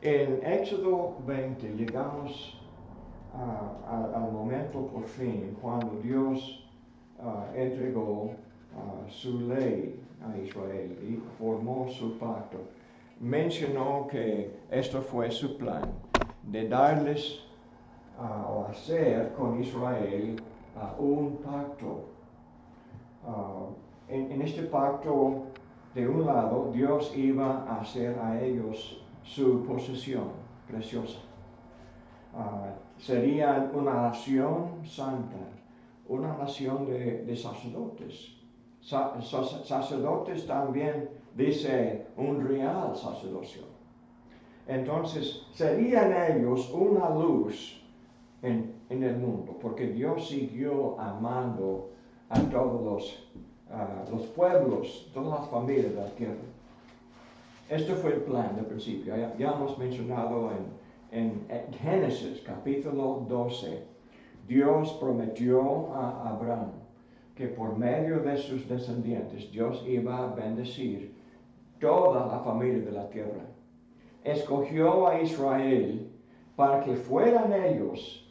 En Éxodo 20 llegamos al momento por fin cuando Dios entregó su ley a Israel y formó su pacto. Mencionó que esto fue su plan, de darles o hacer con Israel un pacto. En este pacto, de un lado, Dios iba a hacer a ellos su posesión preciosa. Serían una nación santa, una nación de sacerdotes. Sacerdotes también dice un real sacerdocio. Entonces serían ellos una luz en el mundo, porque Dios siguió amando a todos los pueblos, todas las familias de la tierra. Este fue el plan del principio. Ya hemos mencionado en Génesis capítulo 12, Dios prometió a Abraham que por medio de sus descendientes Dios iba a bendecir toda la familia de la tierra. Escogió a Israel para que fueran ellos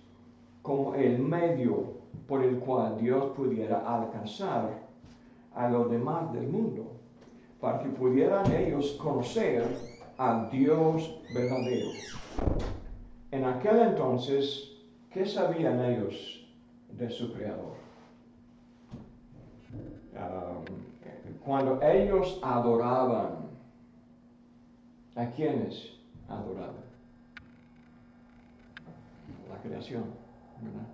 como el medio por el cual Dios pudiera alcanzar a los demás del mundo, para que pudieran ellos conocer a Dios verdadero. En aquel entonces, ¿qué sabían ellos de su Creador? Cuando ellos adoraban, ¿a quiénes adoraban? La creación, ¿verdad?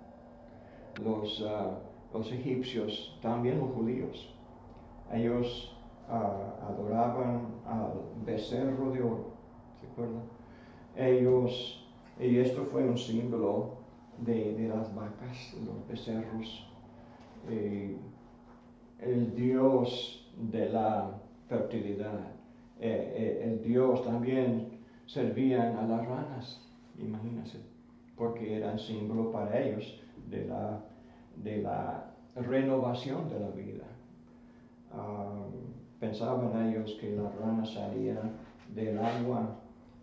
Los egipcios, también los judíos, ellos adoraban al becerro de oro, ¿se acuerdan? Y esto fue un símbolo de las vacas, los becerros, el Dios de la fertilidad, el Dios también servían a las ranas, imagínense, porque eran símbolo para ellos de la renovación de la vida. Pensaban ellos que las ranas salían del agua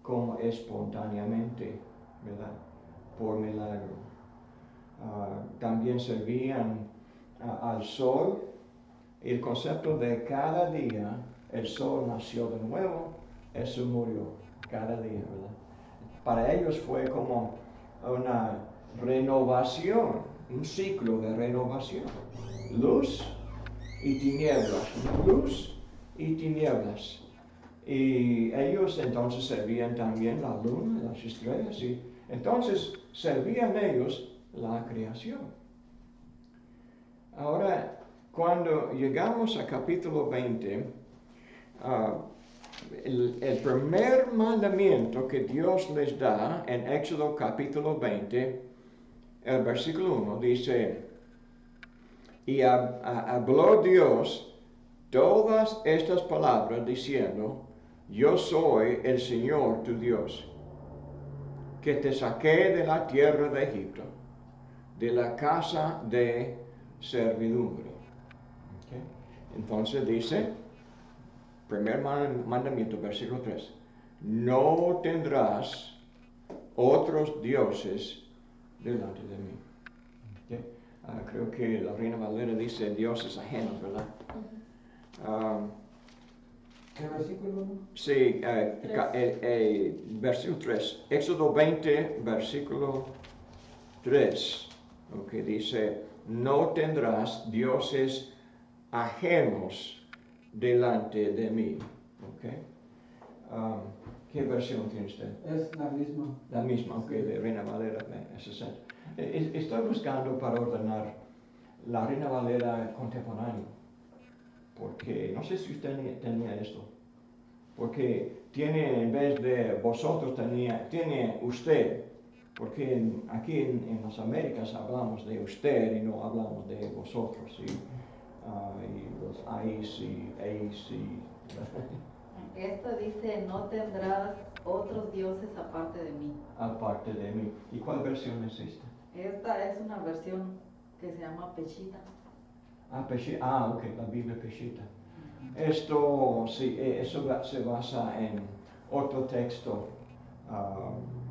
como espontáneamente, ¿verdad? Por milagro. También servían al sol. El concepto de cada día, el sol nació de nuevo, eso murió cada día, ¿verdad? Para ellos fue como una renovación, un ciclo de renovación. Luz y tinieblas, luz y tinieblas. Y ellos entonces servían también la luna, las estrellas, y entonces servían ellos la creación. Ahora, cuando llegamos a capítulo 20, el primer mandamiento que Dios les da en Éxodo capítulo 20, el versículo 1 dice, y habló Dios todas estas palabras diciendo, yo soy el Señor tu Dios, que te saqué de la tierra de Egipto, de la casa de servidumbre. ¿Okay? Entonces dice, primer mandamiento, versículo 3, no tendrás otros dioses delante de mí. ¿Okay? Creo que la Reina Valera dice dioses ajenos, ¿verdad? ¿Qué versículo? Sí, versículo 3, Éxodo 20, versículo 3, que dice, no tendrás dioses ajenos delante de mí. Okay. ¿Qué versión tiene usted? Es la misma. La misma, ok, de Reina Valera 60. Estoy buscando para ordenar la Reina Valera contemporánea, porque no sé si usted tenía esto, porque tiene, en vez de vosotros, tiene usted, porque aquí en las Américas hablamos de usted y no hablamos de vosotros, y los ais y eis y... Esto dice, no tendrás otros dioses aparte de mí. Aparte de mí. ¿Y cuál versión es esta? Esta es una versión que se llama Peshitta. Ok, la Biblia Peshitta. Esto, sí, eso se basa en otro texto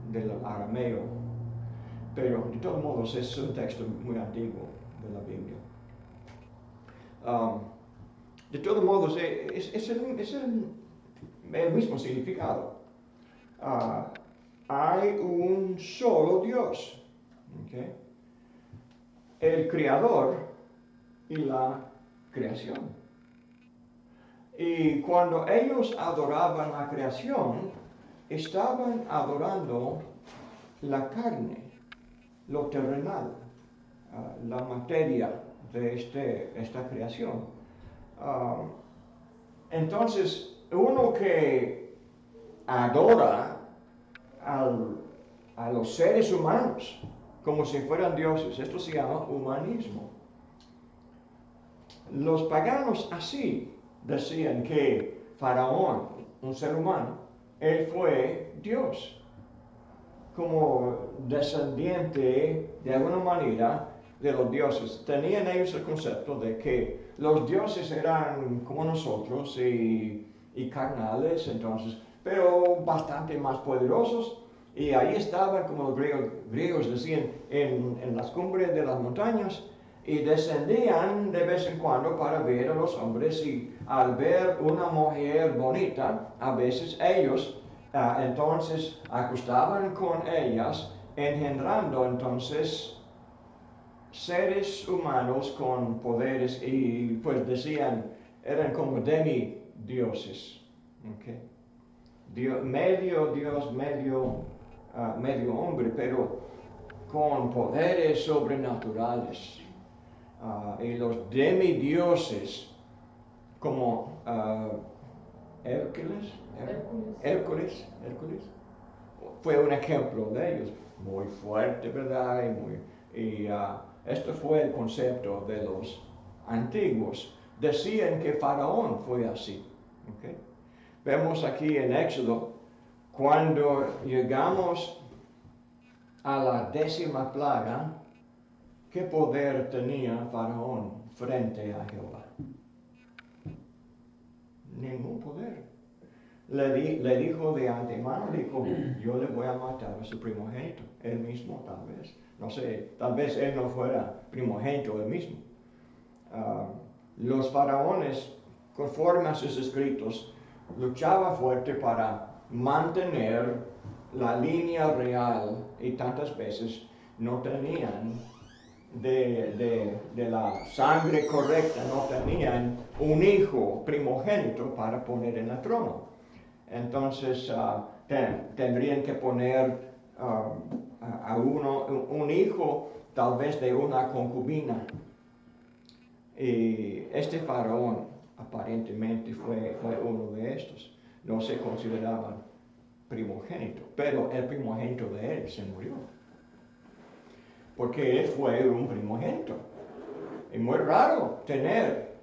del arameo. Pero de todos modos es un texto muy antiguo de la Biblia. De todos modos es el mismo significado. Hay un solo Dios, ¿okay? El Creador y la creación. Y cuando ellos adoraban la creación, estaban adorando la carne, lo terrenal, la materia de esta creación. Entonces, uno que adora a los seres humanos como si fueran dioses, esto se llama humanismo. Los paganos así decían que Faraón, un ser humano, él fue Dios, como descendiente de alguna manera de los dioses. Tenían ellos el concepto de que los dioses eran como nosotros y carnales, entonces, pero bastante más poderosos. Y ahí estaban, como los griegos decían, en las cumbres de las montañas, y descendían de vez en cuando para ver a los hombres, y al ver una mujer bonita, a veces ellos entonces acostaban con ellas, engendrando entonces seres humanos con poderes, y pues decían, eran como demidioses. Okay. Medio Dios, medio hombre, pero con poderes sobrenaturales. Y los demidioses, como Hércules, fue un ejemplo de ellos, muy fuerte, ¿verdad? Y esto fue el concepto de los antiguos. Decían que Faraón fue así. ¿Okay? Vemos aquí en Éxodo, cuando llegamos a la 10ª plaga, ¿qué poder tenía Faraón frente a Jehová? Ningún poder. Le dijo de antemano, yo le voy a matar a su primogénito, él mismo tal vez. No sé, tal vez él no fuera primogénito él mismo. Los faraones, conforme a sus escritos, luchaban fuerte para mantener la línea real, y tantas veces no tenían de la sangre correcta, no tenían un hijo primogénito para poner en el trono. Entonces tendrían que poner a un hijo tal vez de una concubina. Y este faraón aparentemente fue uno de estos. No se consideraba primogénito, pero el primogénito de él se murió, porque él fue un primogénito. Es muy raro tener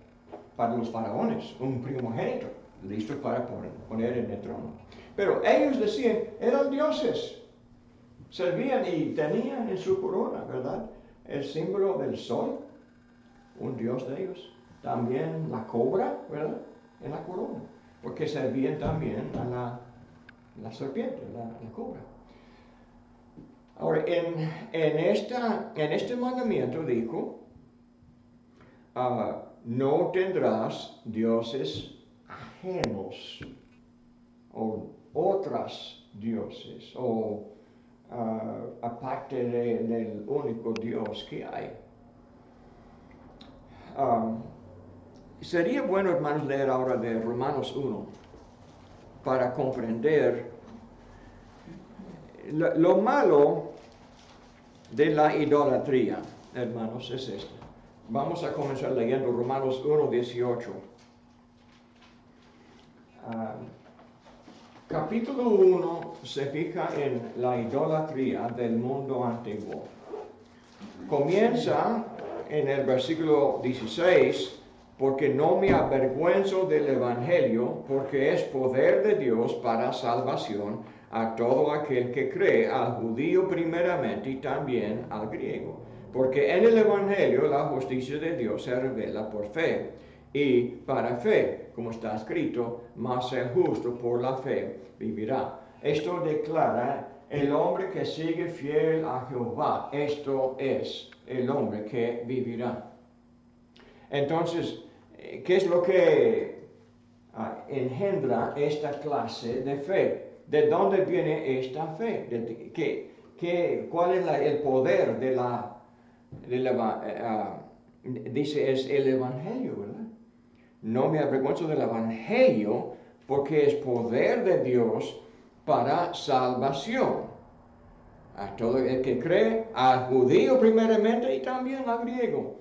para los faraones un primogénito listo para poner en el trono. Pero ellos decían, eran dioses, servían y tenían en su corona, ¿verdad?, el símbolo del sol, un dios de ellos. También la cobra, ¿verdad?, en la corona, porque servían también a la serpiente, la cobra. Ahora, en este mandamiento dijo, no tendrás dioses ajenos o otras dioses o aparte del único Dios que hay. Sería bueno, hermanos, leer ahora de Romanos 1 para comprender lo malo de la idolatría, hermanos, es esto. Vamos a comenzar leyendo Romanos 1:18. Capítulo 1 se fija en la idolatría del mundo antiguo. Comienza en el versículo 16, porque no me avergüenzo del Evangelio, porque es poder de Dios para salvación a todo aquel que cree, al judío primeramente y también al griego. Porque en el Evangelio la justicia de Dios se revela por fe, y para fe, como está escrito, mas el justo por la fe vivirá. esto declara el hombre que sigue fiel a Jehová. Esto es el hombre que vivirá. Entonces, ¿qué es lo que engendra esta clase de fe? ¿De dónde viene esta fe? ¿Cuál es el poder dice es el Evangelio, ¿verdad? No me avergüenzo del Evangelio porque es poder de Dios para salvación. A todo el que cree, al judío primeramente y también al griego.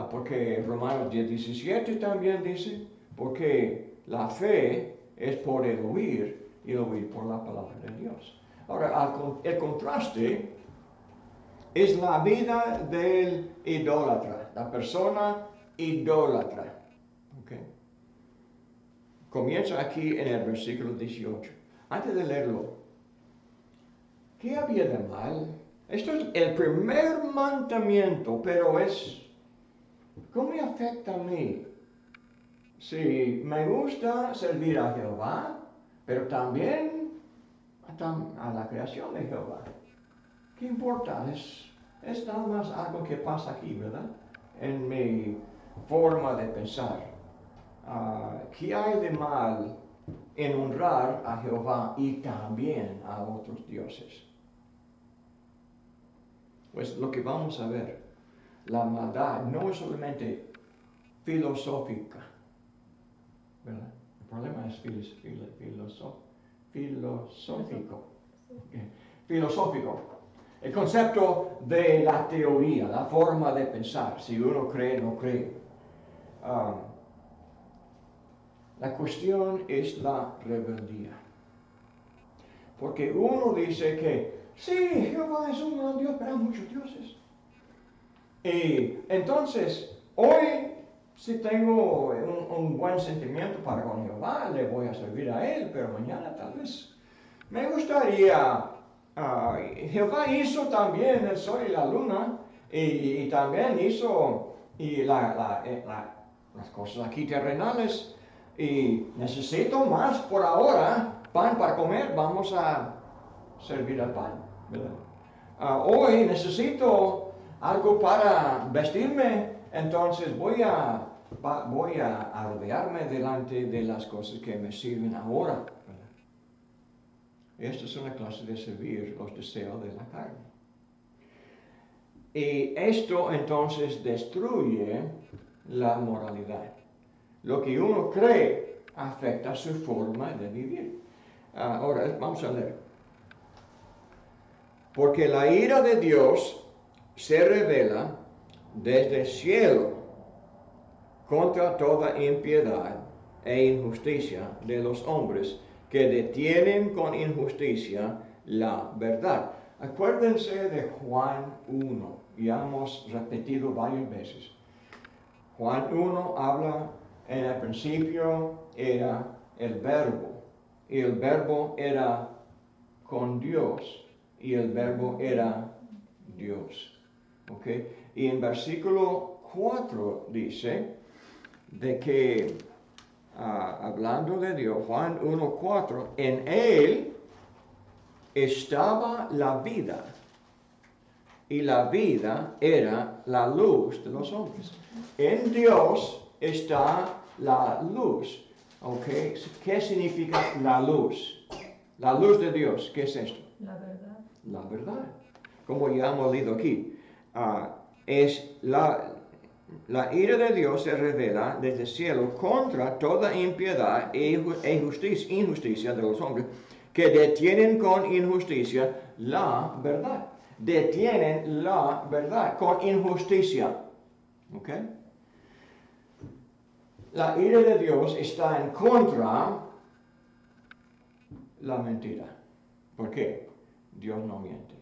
Porque Romanos 10:17 también dice, porque la fe es por el oír y el oír por la palabra de Dios. Ahora, el contraste es la vida del idólatra, la persona idólatra. Okay. Comienza aquí en el versículo 18. Antes de leerlo, ¿qué había de mal? Esto es el primer mandamiento, pero ¿cómo me afecta a mí? Si me gusta servir a Jehová, pero también a la creación de Jehová. ¿Qué importa? Es nada más algo que pasa aquí, ¿verdad? En mi forma de pensar. ¿Qué hay de mal en honrar a Jehová y también a otros dioses? Pues lo que vamos a ver, la maldad no es solamente filosófica, ¿verdad? El problema es filosófico. Okay. Filosófico. El concepto de la teoría, la forma de pensar, si uno cree o no cree. La cuestión es la rebeldía. Porque uno dice que, sí, Jehová es un gran Dios, pero hay muchos dioses. Y entonces, hoy, si tengo un buen sentimiento para con Jehová, le voy a servir a Él, pero mañana tal vez me gustaría. Jehová hizo también el sol y la luna, y también hizo las cosas aquí terrenales, y necesito más por ahora, pan para comer, vamos a servir al pan, ¿verdad? Hoy necesito algo para vestirme, entonces voy a rodearme delante de las cosas que me sirven ahora, ¿verdad? Esta es una clase de servir los deseos de la carne. Y esto entonces destruye la moralidad. Lo que uno cree afecta su forma de vivir. Ahora vamos a leer. Porque la ira de Dios se revela desde el cielo contra toda impiedad e injusticia de los hombres que detienen con injusticia la verdad. Acuérdense de Juan 1, ya hemos repetido varias veces. Juan 1 habla, en el principio era el verbo, y el verbo era con Dios, y el verbo era Dios. ¿Okay? Y en versículo 4 dice de que, hablando de Dios, Juan 1:4, en Él estaba la vida, y la vida era la luz de los hombres. En Dios está la luz. ¿Okay? ¿Qué significa la luz? La luz de Dios, ¿qué es esto? La verdad. La verdad. Como ya hemos leído aquí, es la ira de Dios se revela desde el cielo contra toda impiedad e injusticia de los hombres que detienen con injusticia la verdad. Detienen la verdad con injusticia. ¿Ok? La ira de Dios está en contra la mentira. ¿Por qué? Dios no miente.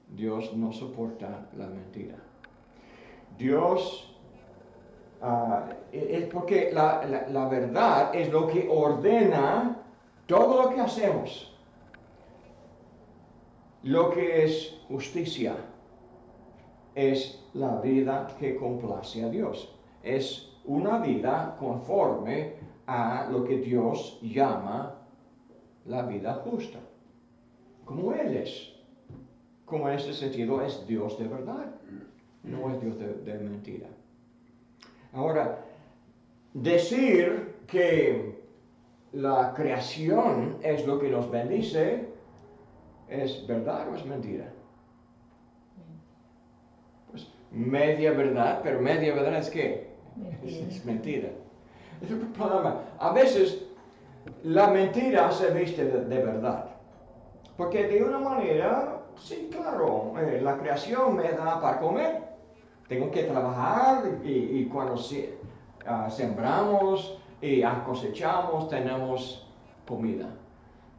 Dios no soporta la mentira. Dios, es porque la verdad es lo que ordena todo lo que hacemos. Lo que es justicia es la vida que complace a Dios. Es una vida conforme a lo que Dios llama la vida justa, como Él es. Como en este sentido es Dios de verdad, no es Dios de mentira. Ahora, decir que la creación es lo que nos bendice, ¿es verdad o es mentira? Pues media verdad, pero media verdad es ¿qué? Es mentira. Es el problema. A veces la mentira se viste de verdad. Porque de una manera, sí, claro, la creación me da para comer. Tengo que trabajar y cuando sembramos y cosechamos tenemos comida.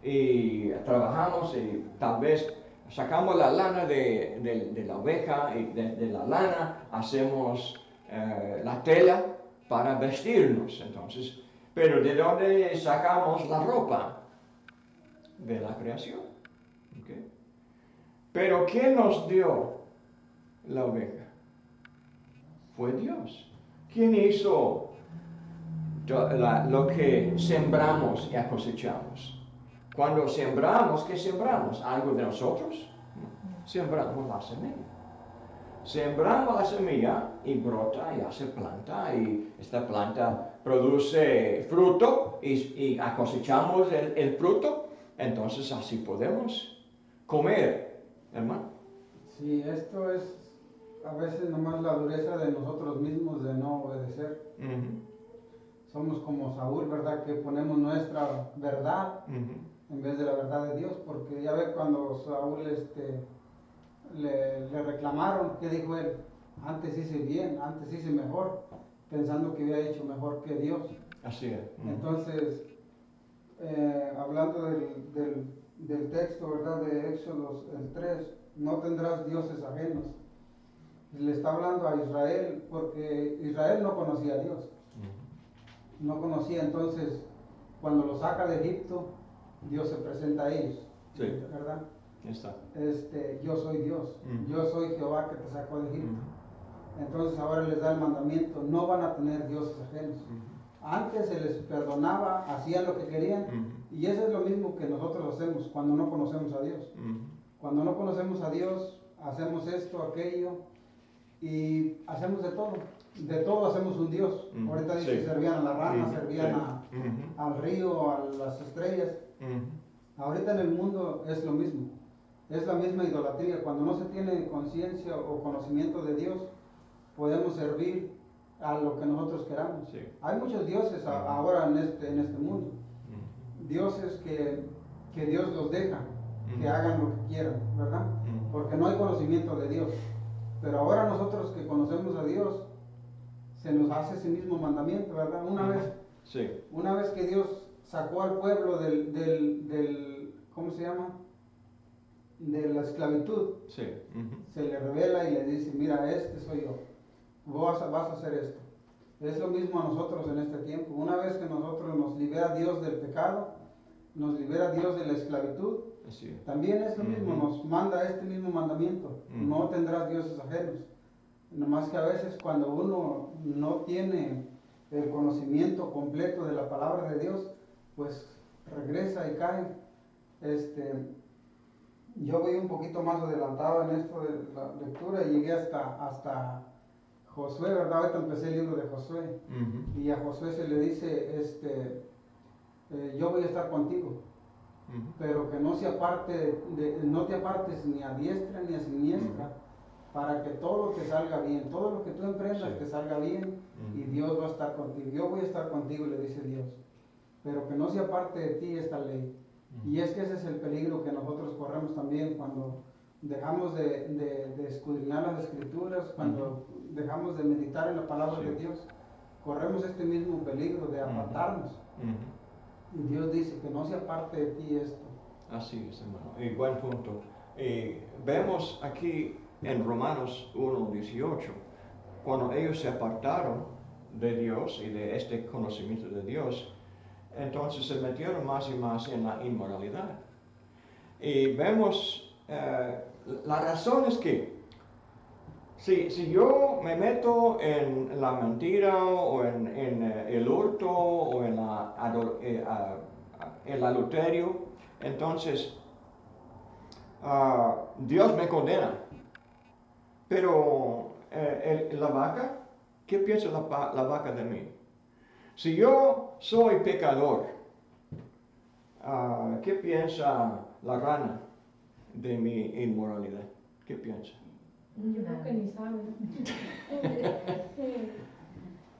Y trabajamos y tal vez sacamos la lana de la oveja y de la lana hacemos la tela para vestirnos. Entonces, pero ¿de dónde sacamos la ropa? De la creación. ¿Okay? Pero ¿quién nos dio la oveja? Fue Dios. ¿Quién hizo lo que sembramos y cosechamos? Cuando sembramos, ¿qué sembramos? ¿Algo de nosotros? No. Sembramos la semilla. Sembramos la semilla y brota y hace planta y esta planta produce fruto y cosechamos el fruto. Entonces así podemos comer, hermano. Sí, esto es a veces nomás la dureza de nosotros mismos de no obedecer. Somos como Saúl, ¿verdad? Que ponemos nuestra verdad en vez de la verdad de Dios, porque ya ve cuando Saúl le reclamaron, ¿qué dijo él? Antes hice bien, antes hice mejor, pensando que había hecho mejor que Dios. Así es. Entonces, hablando del texto, ¿verdad? De Éxodo el 3, no tendrás dioses ajenos. Le está hablando a Israel porque Israel no conocía a Dios. No conocía, entonces cuando lo saca de Egipto, Dios se presenta a ellos. Sí. ¿Verdad? Está. Yo soy Dios, yo soy Jehová que te sacó de Egipto. Entonces ahora les da el mandamiento, no van a tener dioses ajenos. Antes se les perdonaba, hacían lo que querían, y eso es lo mismo que nosotros hacemos cuando no conocemos a Dios. Cuando no conocemos a Dios, hacemos esto, aquello, y hacemos de todo hacemos un Dios. Ahorita dice, sí, servían a la rana, servían al río, a las estrellas. Ahorita en el mundo es lo mismo, es la misma idolatría. Cuando no se tiene conciencia o conocimiento de Dios, podemos servir a lo que nosotros queramos. Sí. Hay muchos dioses ahora en este mundo, dioses que Dios los deja, que hagan lo que quieran, ¿verdad? Porque no hay conocimiento de Dios. Pero ahora nosotros que conocemos a Dios, se nos hace ese mismo mandamiento, ¿verdad? Una vez que Dios sacó al pueblo del ¿cómo se llama? De la esclavitud, se le revela y le dice, mira, este soy yo, vas a hacer esto. Es lo mismo a nosotros en este tiempo. Una vez que nosotros nos libera Dios del pecado, nos libera Dios de la esclavitud, también es lo mismo, nos manda este mismo mandamiento, no tendrás dioses ajenos. Nomás que a veces cuando uno no tiene el conocimiento completo de la palabra de Dios, pues regresa y cae. Yo voy un poquito más adelantado en esto de la lectura y llegué hasta Josué, ¿verdad? Ahorita empecé el libro de Josué, y a Josué se le dice, yo voy a estar contigo, pero que no no te apartes ni a diestra ni a siniestra, para que todo te salga bien, todo lo que tú emprendas te salga bien, y Dios va a estar contigo. Yo voy a estar contigo, le dice Dios, pero que no se aparte de ti esta ley. Y es que ese es el peligro que nosotros corremos también cuando dejamos de escudriñar las escrituras, cuando dejamos de meditar en la palabra de Dios, corremos este mismo peligro de apartarnos. Y Dios dice que no se aparte de ti esto. Así es, hermano. Y buen punto. Vemos aquí en Romanos 1:18, cuando ellos se apartaron de Dios y de este conocimiento de Dios, entonces se metieron más y más en la inmoralidad. Y vemos, la razón es que si yo me meto en la mentira o en el hurto o en el adulterio, Entonces, Dios me condena. Pero la vaca, ¿qué piensa la vaca de mí? Si yo soy pecador, ¿qué piensa la rana de mi inmoralidad? ¿Qué piensa? Yo creo que ni sabe.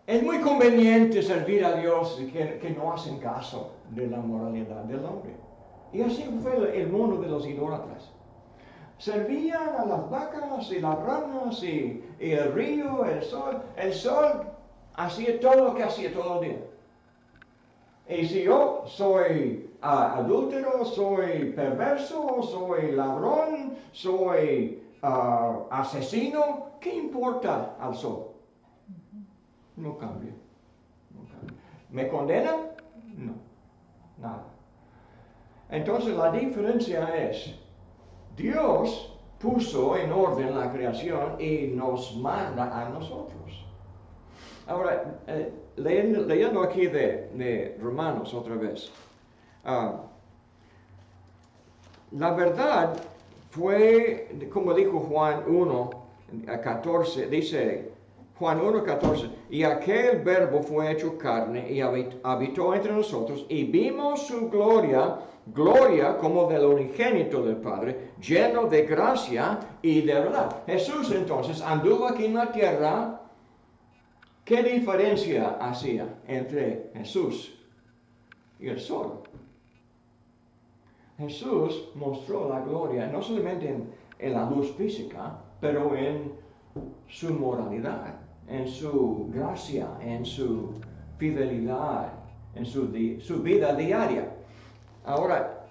Es muy conveniente servir a Dios que no hacen caso de la moralidad del hombre. Y así fue el mundo de los idólatras. Servían a las vacas y las ranas y el río, el sol. El sol hacía todo lo que hacía todo el día. Y si yo soy adúltero, soy perverso, soy ladrón, soy asesino, ¿qué importa al sol? No cambia. ¿Me condena? No, nada. Entonces la diferencia es, Dios puso en orden la creación y nos manda a nosotros. Ahora, leyendo aquí de Romanos otra vez, la verdad fue, como dijo Juan 1:14, dice Juan 1:14, y aquel verbo fue hecho carne y habitó entre nosotros y vimos su gloria como del unigénito del Padre, lleno de gracia y de verdad. Jesús entonces anduvo aquí en la tierra. ¿Qué diferencia hacía entre Jesús y el sol? Jesús mostró la gloria no solamente en la luz física, pero en su moralidad, en su gracia, en su fidelidad, en su vida diaria. Ahora,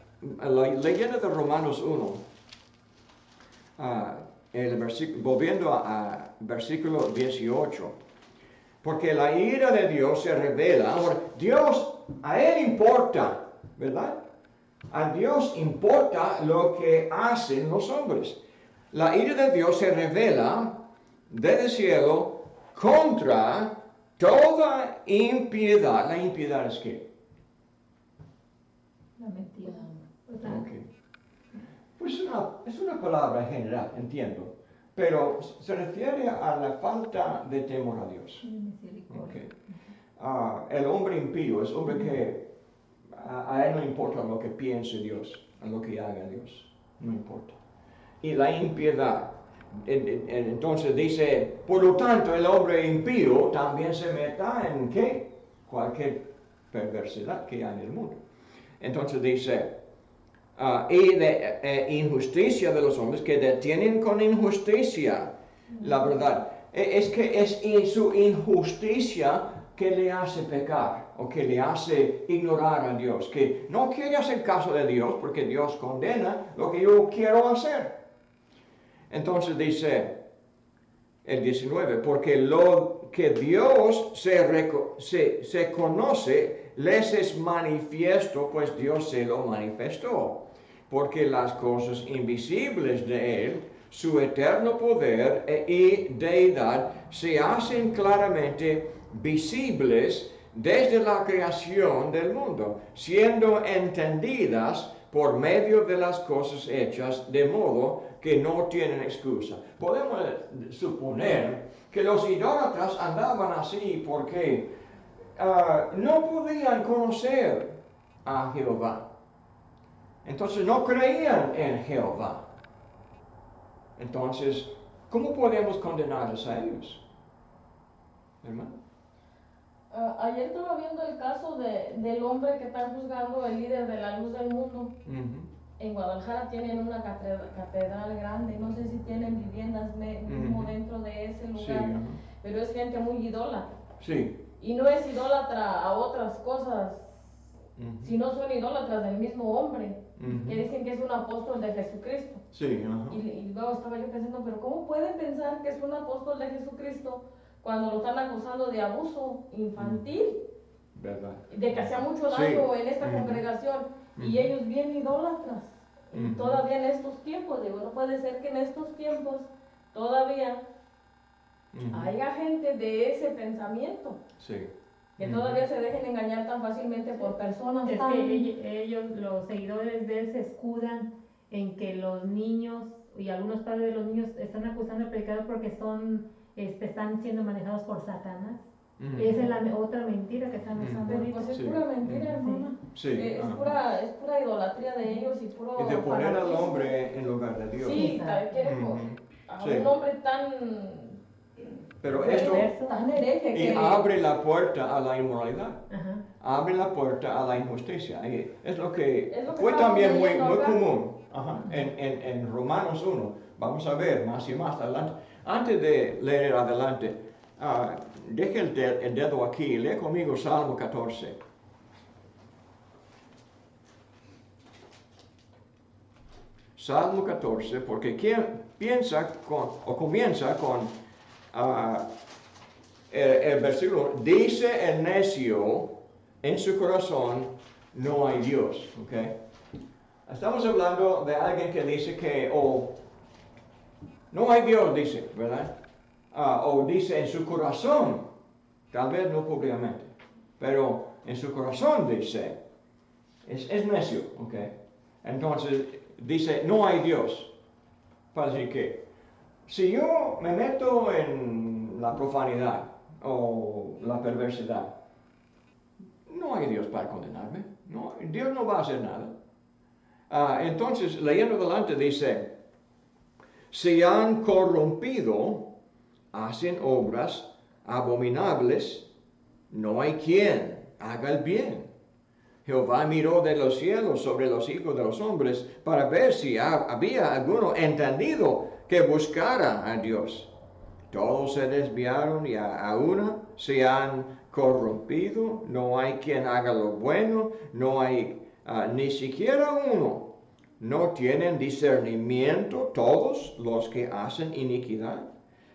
leyendo de Romanos 1, volviendo a versículo 18, porque la ira de Dios se revela. Ahora, Dios, a Él importa, ¿verdad? A Dios importa lo que hacen los hombres. La ira de Dios se revela desde el cielo contra toda impiedad. ¿La impiedad es qué? La mentira. Okay. Pues es una palabra general, entiendo. Pero se refiere a la falta de temor a Dios. Okay. El hombre impío es hombre que a él no importa lo que piense Dios, a lo que haga Dios, no importa. Y la impiedad, entonces dice, por lo tanto el hombre impío también se meta en ¿qué? Cualquier perversidad que hay en el mundo. Entonces dice, y de injusticia de los hombres que detienen con injusticia la verdad. Es que es su injusticia que le hace pecar o que le hace ignorar a Dios, que no quiere hacer caso de Dios porque Dios condena lo que yo quiero hacer. Entonces dice el 19, porque lo que Dios se conoce les es manifiesto, pues Dios se lo manifestó, porque las cosas invisibles de Él, su eterno poder y deidad, se hacen claramente visibles desde la creación del mundo, siendo entendidas por medio de las cosas hechas, de modo que no tienen excusa. Podemos suponer que los idólatras andaban así porque no podían conocer a Jehová. Entonces no creían en Jehová. Entonces, ¿cómo podemos condenarlos a ellos? Hermano. Ayer estaba viendo el caso del hombre que está juzgando el líder de la luz del mundo. En Guadalajara tienen una catedral grande, no sé si tienen viviendas mismo dentro de ese lugar, sí, pero es gente muy idólatra. Sí. Y no es idólatra a otras cosas, sino son idólatras del mismo hombre, que dicen que es un apóstol de Jesucristo. Sí, y luego estaba yo pensando, pero ¿cómo pueden pensar que es un apóstol de Jesucristo cuando lo están acusando de abuso infantil? ¿Verdad? De que hacía mucho daño en esta congregación, y ellos bien idólatras. Todavía en estos tiempos, digo, no puede ser que en estos tiempos todavía haya gente de ese pensamiento. Sí. que todavía se dejen engañar tan fácilmente por personas Es tan... que ellos, los seguidores de él, se escudan en que los niños y algunos padres de los niños están acusando al predicador porque están siendo manejados por Satanás. Esa es la otra mentira que están usando Pero ahorita. pues es Sí. pura mentira, hermana. Sí, Es pura idolatría de ellos y puro... Y de poner al fanatismo. hombre en lugar de Dios. Sí, Exacto. quieren Ujú. a Sí. un hombre tan... Pero esto tan hereje y que... abre la puerta a la inmoralidad. Ajá. Abre la puerta a la injusticia. Y es lo que Es lo que fue estamos también muy, leyendo muy acá. común en Romanos 1. Vamos a ver más y más adelante. Antes de leer adelante, deje el dedo aquí, lee conmigo Salmo 14. Salmo 14, porque quien comienza con el versículo, dice el necio en su corazón, no hay Dios. ¿Okay? Estamos hablando de alguien que dice que, no hay Dios, dice, ¿verdad? O dice en su corazón, tal vez no públicamente, pero en su corazón dice, es necio, ¿ok? Entonces dice, no hay Dios. Para decir que, si yo me meto en la profanidad o la perversidad, no hay Dios para condenarme, no, Dios no va a hacer nada. Entonces, leyendo adelante dice, se han corrompido, hacen obras abominables, no hay quien haga el bien. Jehová miró de los cielos sobre los hijos de los hombres para ver si había alguno entendido que buscara a Dios. Todos se desviaron y a una se han corrompido, no hay quien haga lo bueno, no hay ni siquiera uno. ¿No tienen discernimiento todos los que hacen iniquidad,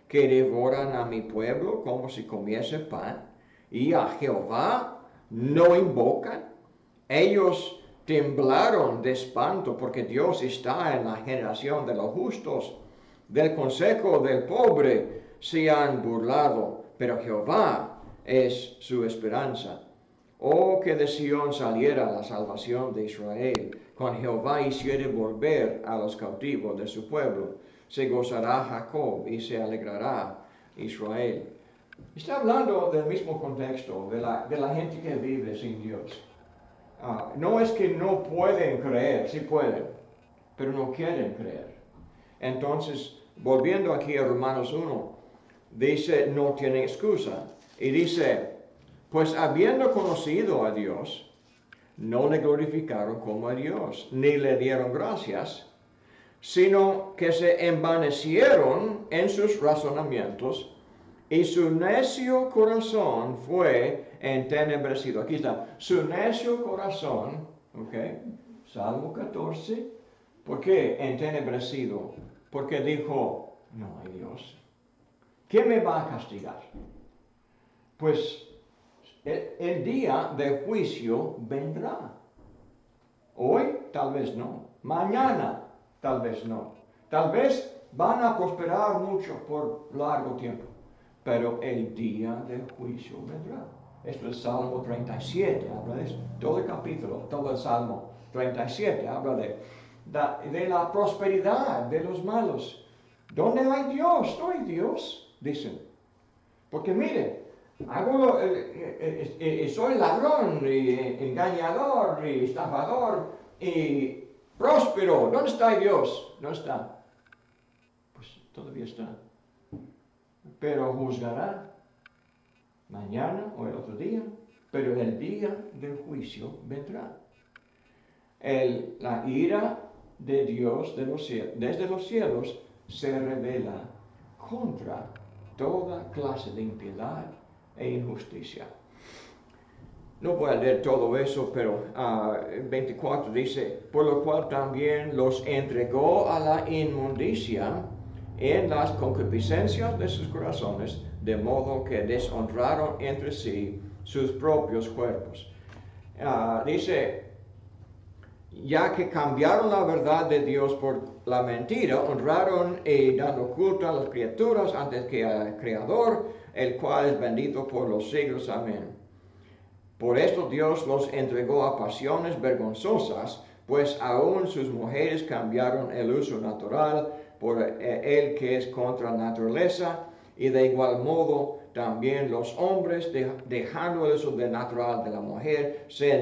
que devoran a mi pueblo como si comiese pan, y a Jehová no invocan? Ellos temblaron de espanto porque Dios está en la generación de los justos. Del consejo del pobre se han burlado, pero Jehová es su esperanza. Oh, que de Sión saliera la salvación de Israel. Con Jehová hiciere volver a los cautivos de su pueblo. Se gozará Jacob y se alegrará Israel. Está hablando del mismo contexto, de la gente que vive sin Dios. No es que no pueden creer, sí pueden, pero no quieren creer. Entonces, volviendo aquí a Romanos 1, dice, no tiene excusa. Y dice, pues habiendo conocido a Dios, no le glorificaron como a Dios, ni le dieron gracias, sino que se envanecieron en sus razonamientos, y su necio corazón fue entenebrecido. Aquí está, su necio corazón, ¿ok? Salmo 14, ¿por qué entenebrecido? Porque dijo, no hay Dios. ¿Quién me va a castigar? Pues el día del juicio vendrá. Hoy tal vez no. Mañana tal vez no. Tal vez van a prosperar mucho por largo tiempo. Pero el día del juicio vendrá. Esto es Salmo 37, habla de esto. Todo el capítulo, todo el Salmo 37 habla de la prosperidad de los malos. ¿Dónde hay Dios? No hay Dios, dicen. Porque mire, soy ladrón, y engañador, y estafador, y próspero. ¿Dónde está Dios? No está. Pues todavía está. Pero juzgará mañana o el otro día, pero el día del juicio vendrá. La ira de Dios desde los cielos se revela contra toda clase de impiedad e injusticia. No voy a leer todo eso, pero 24 dice, por lo cual también los entregó a la inmundicia en las concupiscencias de sus corazones, de modo que deshonraron entre sí sus propios cuerpos. Dice, ya que cambiaron la verdad de Dios por la mentira, honraron y dando culto a las criaturas antes que al Creador, el cual es bendito por los siglos. Amén. Por esto Dios los entregó a pasiones vergonzosas, pues aún sus mujeres cambiaron el uso natural por el que es contra la naturaleza, y de igual modo también los hombres, dejando el uso natural de la mujer, se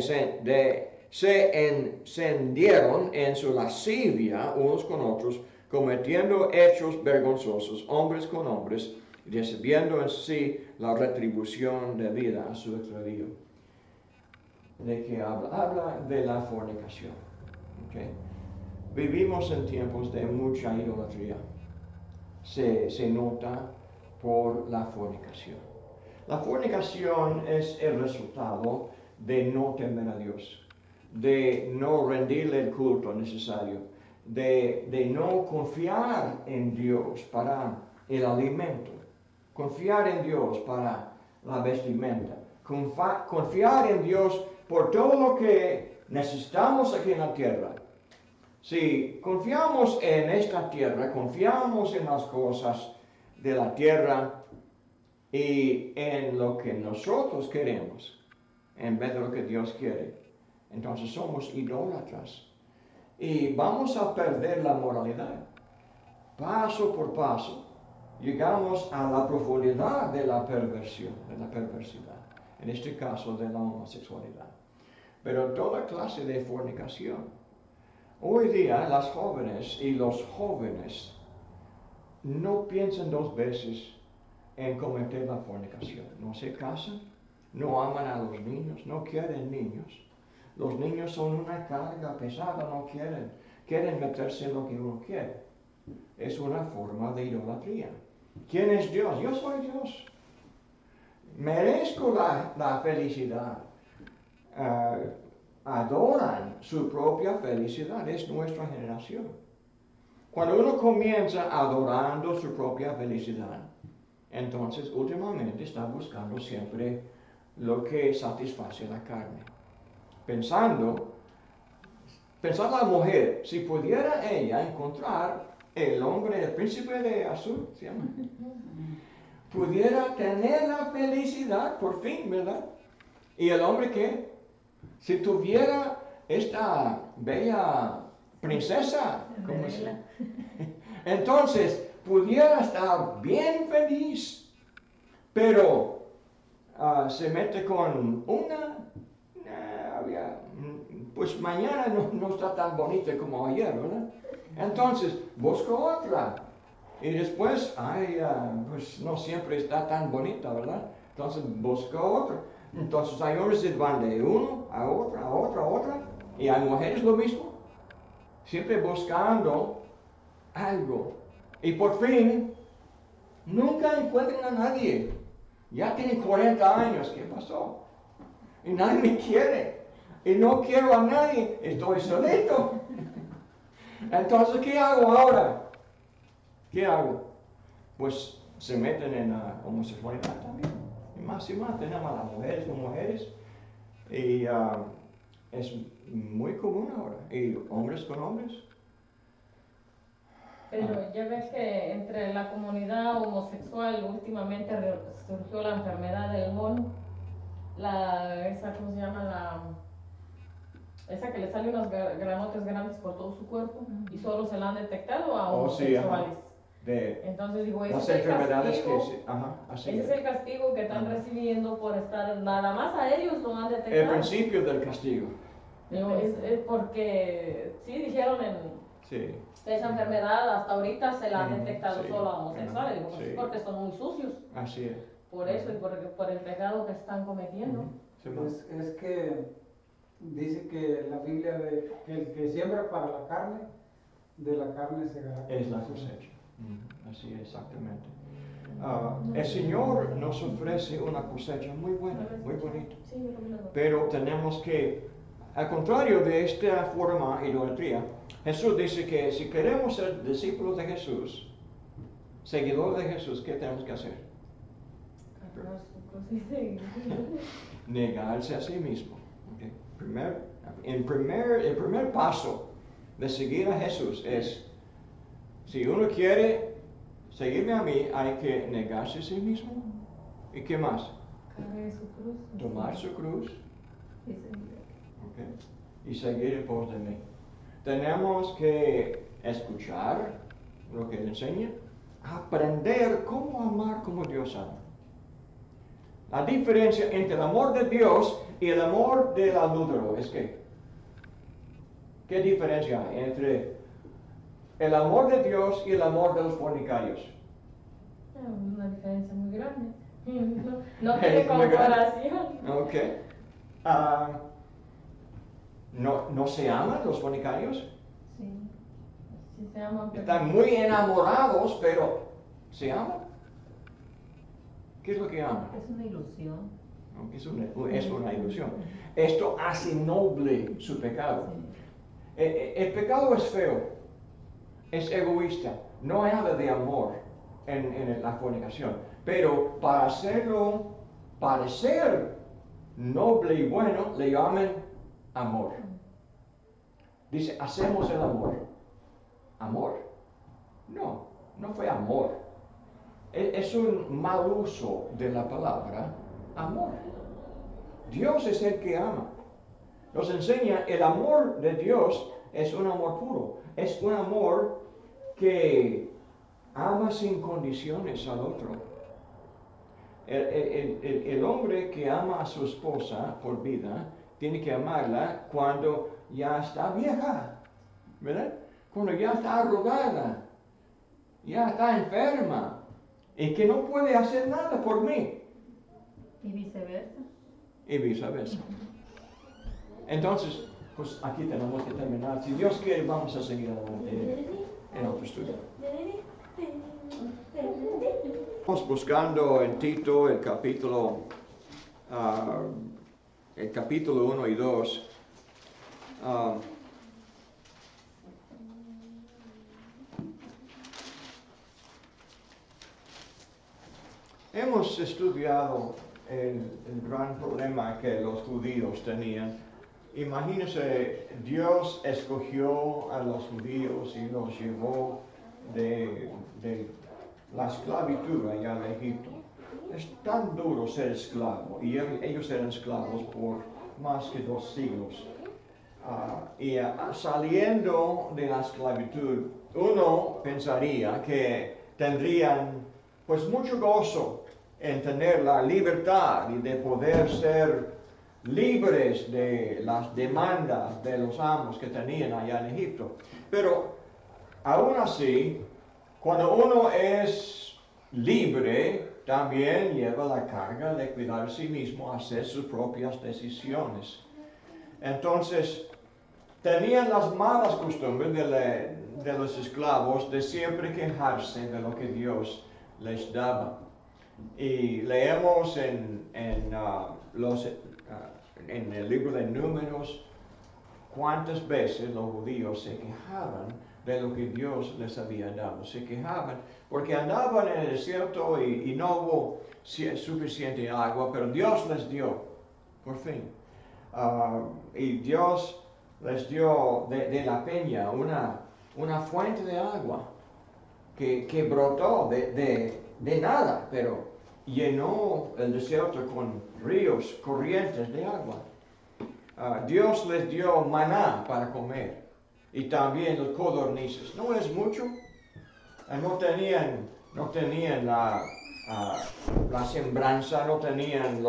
encendieron en su lascivia unos con otros, cometiendo hechos vergonzosos, hombres con hombres, recibiendo en sí la retribución debida a su extravío. ¿De qué habla? Habla de la fornicación. ¿Okay? Vivimos en tiempos de mucha idolatría. Se nota por la fornicación. La fornicación es el resultado de no temer a Dios, de no rendirle el culto necesario, de no confiar en Dios para el alimento, confiar en Dios para la vestimenta, confiar en Dios por todo lo que necesitamos aquí en la tierra. Si confiamos en esta tierra, confiamos en las cosas de la tierra y en lo que nosotros queremos, en vez de lo que Dios quiere, entonces somos idólatras y vamos a perder la moralidad. Paso por paso, llegamos a la profundidad de la perversión, de la perversidad, en este caso de la homosexualidad. Pero toda clase de fornicación. Hoy día las jóvenes y los jóvenes no piensan dos veces en cometer la fornicación. No se casan, no aman a los niños, no quieren niños. Los niños son una carga pesada, no quieren meterse en lo que uno quiere. Es una forma de idolatría. ¿Quién es Dios? Yo soy Dios. Merezco la felicidad. Adoran su propia felicidad, es nuestra generación. Cuando uno comienza adorando su propia felicidad, entonces últimamente está buscando siempre lo que satisface la carne. Pensando la mujer, si pudiera ella encontrar el hombre, el príncipe de azul, ¿se llama? Pudiera tener la felicidad por fin, ¿verdad? ¿Y el hombre qué? Si tuviera esta bella princesa, ¿cómo se llama? Entonces pudiera estar bien feliz, pero se mete con una, pues mañana no está tan bonita como ayer, ¿verdad? Entonces busca otra, y después, pues no siempre está tan bonita, ¿verdad? Entonces busca otra. Entonces hay hombres que van de uno a otra, y hay mujeres lo mismo, siempre buscando algo. Y por fin, nunca encuentran a nadie. Ya tienen 40 años, ¿qué pasó? Y nadie me quiere, y no quiero a nadie, estoy solito. Entonces, ¿qué hago ahora? ¿Qué hago? Pues se meten en la homosexualidad también. Y más, tenemos a las mujeres con mujeres, y es muy común ahora, y hombres con hombres. Pero ya ves que entre la comunidad homosexual últimamente surgió la enfermedad del mono, ¿cómo se llama? Esa que le sale unos granotes grandes por todo su cuerpo, y solo se la han detectado a homosexuales. Entonces digo, ese es el castigo que están recibiendo por estar, nada más a ellos lo han detectado. El principio del castigo. Es porque, sí, dijeron esa enfermedad hasta ahorita se la han detectado solo a homosexuales, porque son muy sucios. Así es. Por eso y por el pecado que están cometiendo. Pues es que dice que la Biblia que el que siembra para la carne, de la carne segará. Es la cosecha. Así es, exactamente. El Señor nos ofrece una cosecha muy buena, muy bonita. Pero tenemos que, al contrario de esta forma de idolatría, Jesús dice que si queremos ser discípulos de Jesús, seguidores de Jesús, ¿qué tenemos que hacer? Negarse a sí mismo. Okay. El primer paso de seguir a Jesús es, si uno quiere seguirme a mí, hay que negarse a sí mismo. ¿Y qué más? Cargue su cruz. Tomar su cruz y seguiré. Okay. Y seguir en pos de mí. Tenemos que escuchar lo que Él enseña, aprender cómo amar como Dios ama. La diferencia entre el amor de Dios y el amor del adúltero es que, ¿qué diferencia hay entre el amor de Dios y el amor de los fornicarios? Una diferencia muy grande. No tiene comparación. Ok. ¿No se aman los fornicarios? Sí, sí se aman. Pero... Están muy enamorados, pero ¿se aman? ¿Qué es lo que aman? Es una ilusión. Es una ilusión. Esto hace noble su pecado. Sí. El pecado es feo, es egoísta, no habla de amor en la fornicación, pero para hacerlo parecer noble y bueno, le llaman amor. Dice, hacemos el amor. ¿Amor? No fue amor. Es un mal uso de la palabra amor. Dios es el que ama. Nos enseña el amor de Dios es un amor puro. Es un amor que ama sin condiciones al otro. El hombre que ama a su esposa por vida tiene que amarla cuando ya está vieja, ¿verdad? Cuando ya está arrugada, ya está enferma y que no puede hacer nada por mí. Y viceversa. Y viceversa. Entonces, pues aquí tenemos que terminar. Si Dios quiere, vamos a seguir adelante en otro estudio. Estamos buscando en Tito el capítulo 1 y 2. Hemos estudiado el gran problema que los judíos tenían. Imagínense, Dios escogió a los judíos y los llevó de la esclavitud allá de Egipto. Es tan duro ser esclavo, y ellos eran esclavos por más que 2 siglos. Saliendo de la esclavitud, uno pensaría que tendrían pues mucho gozo en tener la libertad y de poder ser libres de las demandas de los amos que tenían allá en Egipto. Pero aún así, cuando uno es libre, también lleva la carga de cuidar de sí mismo, hacer sus propias decisiones. Entonces, tenían las malas costumbres de los esclavos de siempre quejarse de lo que Dios les daba. Y leemos en el libro de Números cuántas veces los judíos se quejaban de lo que Dios les había dado. Se quejaban porque andaban en el desierto y no hubo suficiente agua, pero Dios les dio, por fin. Y Dios les dio de la peña una fuente de agua que brotó de nada, pero llenó el desierto con ríos, corrientes de agua. Dios les dio maná para comer y también los codornices. ¿No es mucho? No tenían la sembranza, no tenían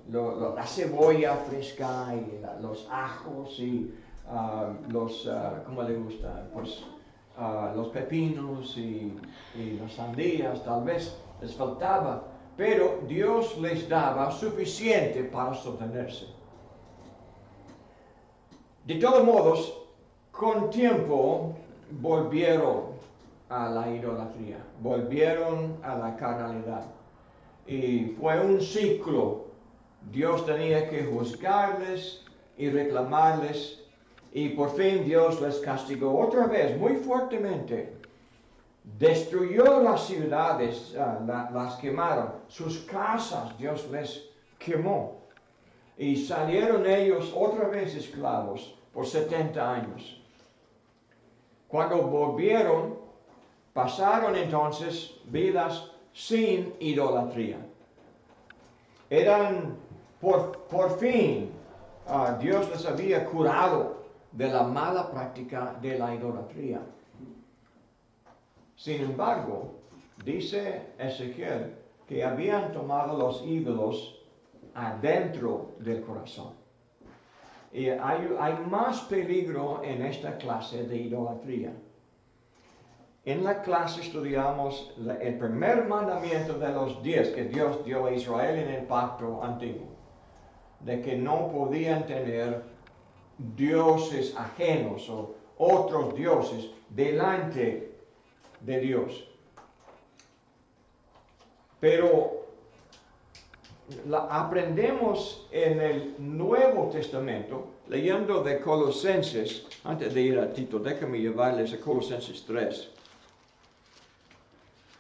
la cebolla fresca y los ajos y ¿cómo le gusta? Pues los pepinos y las sandías, tal vez les faltaba, pero Dios les daba suficiente para sostenerse. De todos modos, con tiempo volvieron a la idolatría, volvieron a la carnalidad. Y fue un ciclo. Dios tenía que juzgarles y reclamarles. Y por fin Dios les castigó otra vez muy fuertemente. Destruyó las ciudades, las quemaron. Sus casas Dios les quemó. Y salieron ellos otra vez esclavos por 70 años. Cuando volvieron, pasaron entonces vidas sin idolatría. Eran por fin Dios les había curado de la mala práctica de la idolatría. Sin embargo, dice Ezequiel que habían tomado los ídolos adentro del corazón. Y hay más peligro en esta clase de idolatría. En la clase estudiamos el primer mandamiento de los 10 que Dios dio a Israel en el pacto antiguo, de que no podían tener dioses ajenos o otros dioses delante de Dios. Pero aprendemos en el Nuevo Testamento, leyendo de Colosenses, antes de ir a Tito, déjame llevarles a Colosenses 3.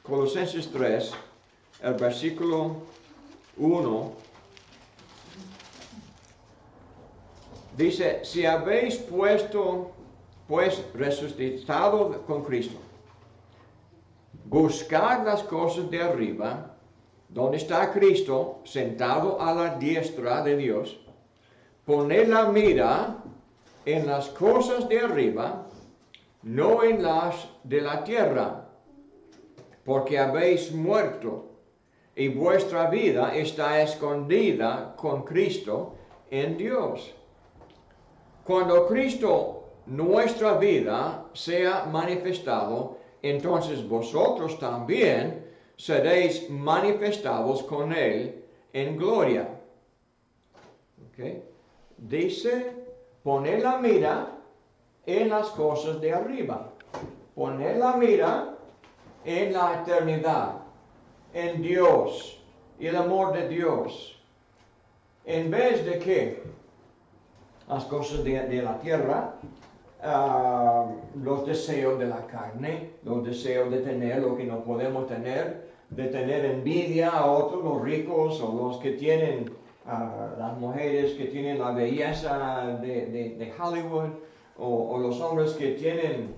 Colosenses 3, el versículo 1, dice, si habéis pues resucitado con Cristo, buscad las cosas de arriba, donde está Cristo sentado a la diestra de Dios. Poned la mira en las cosas de arriba, no en las de la tierra, porque habéis muerto y vuestra vida está escondida con Cristo en Dios. Cuando Cristo, nuestra vida, sea manifestado, entonces vosotros también seréis manifestados con Él en gloria. ¿Okay? Dice, poned la mira en las cosas de arriba. Poned la mira en la eternidad, en Dios y el amor de Dios. En vez de que las cosas de la tierra, los deseos de la carne, los deseos de tener lo que no podemos tener, de tener envidia a otros, los ricos o los que tienen, las mujeres que tienen la belleza de Hollywood, o los hombres que tienen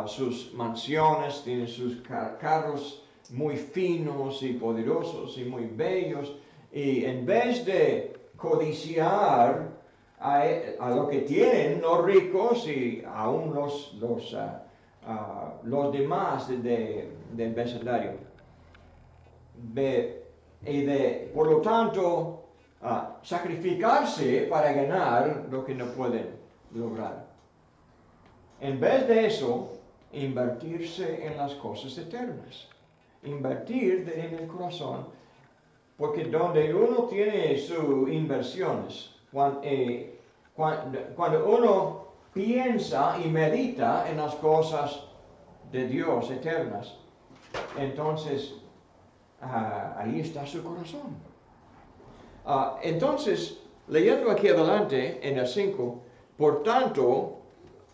sus mansiones, tienen sus carros muy finos y poderosos y muy bellos, y en vez de codiciar a lo que tienen los ricos y aún los demás del vecindario. Por lo tanto, sacrificarse para ganar lo que no pueden lograr. En vez de eso, invertirse en las cosas eternas. Invertir en el corazón, porque donde uno tiene sus inversiones, cuando uno piensa y medita en las cosas de Dios eternas, entonces ahí está su corazón. Entonces, leyendo aquí adelante en el 5, por tanto,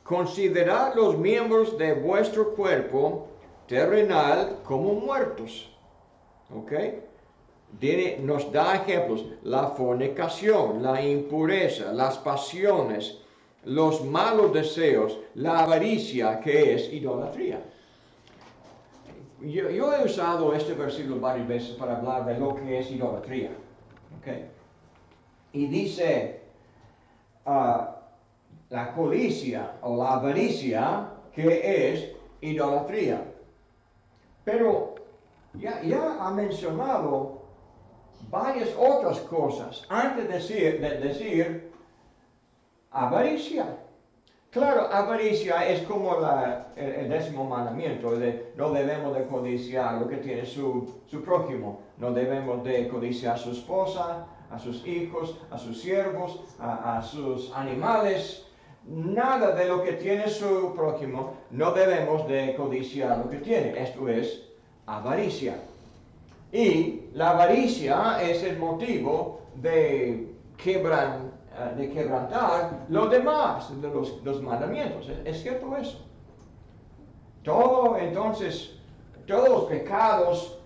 considerad los miembros de vuestro cuerpo terrenal como muertos. ¿Ok? Nos da ejemplos: la fornicación, la impureza, las pasiones, los malos deseos, la avaricia, que es idolatría. Yo he usado este versículo varias veces para hablar de lo que es idolatría. ¿Okay? Y dice la codicia o la avaricia, que es idolatría. Pero ya ha mencionado varias otras cosas antes de decir avaricia. Claro, avaricia es como el 10º mandamiento, de no debemos de codiciar lo que tiene su prójimo. No debemos de codiciar a su esposa, a sus hijos, a sus siervos, a sus animales. Nada de lo que tiene su prójimo no debemos de codiciar lo que tiene. Esto es avaricia. Y la avaricia es el motivo de quebrantar lo demás de los mandamientos. ¿Es cierto eso? Entonces, todos los pecados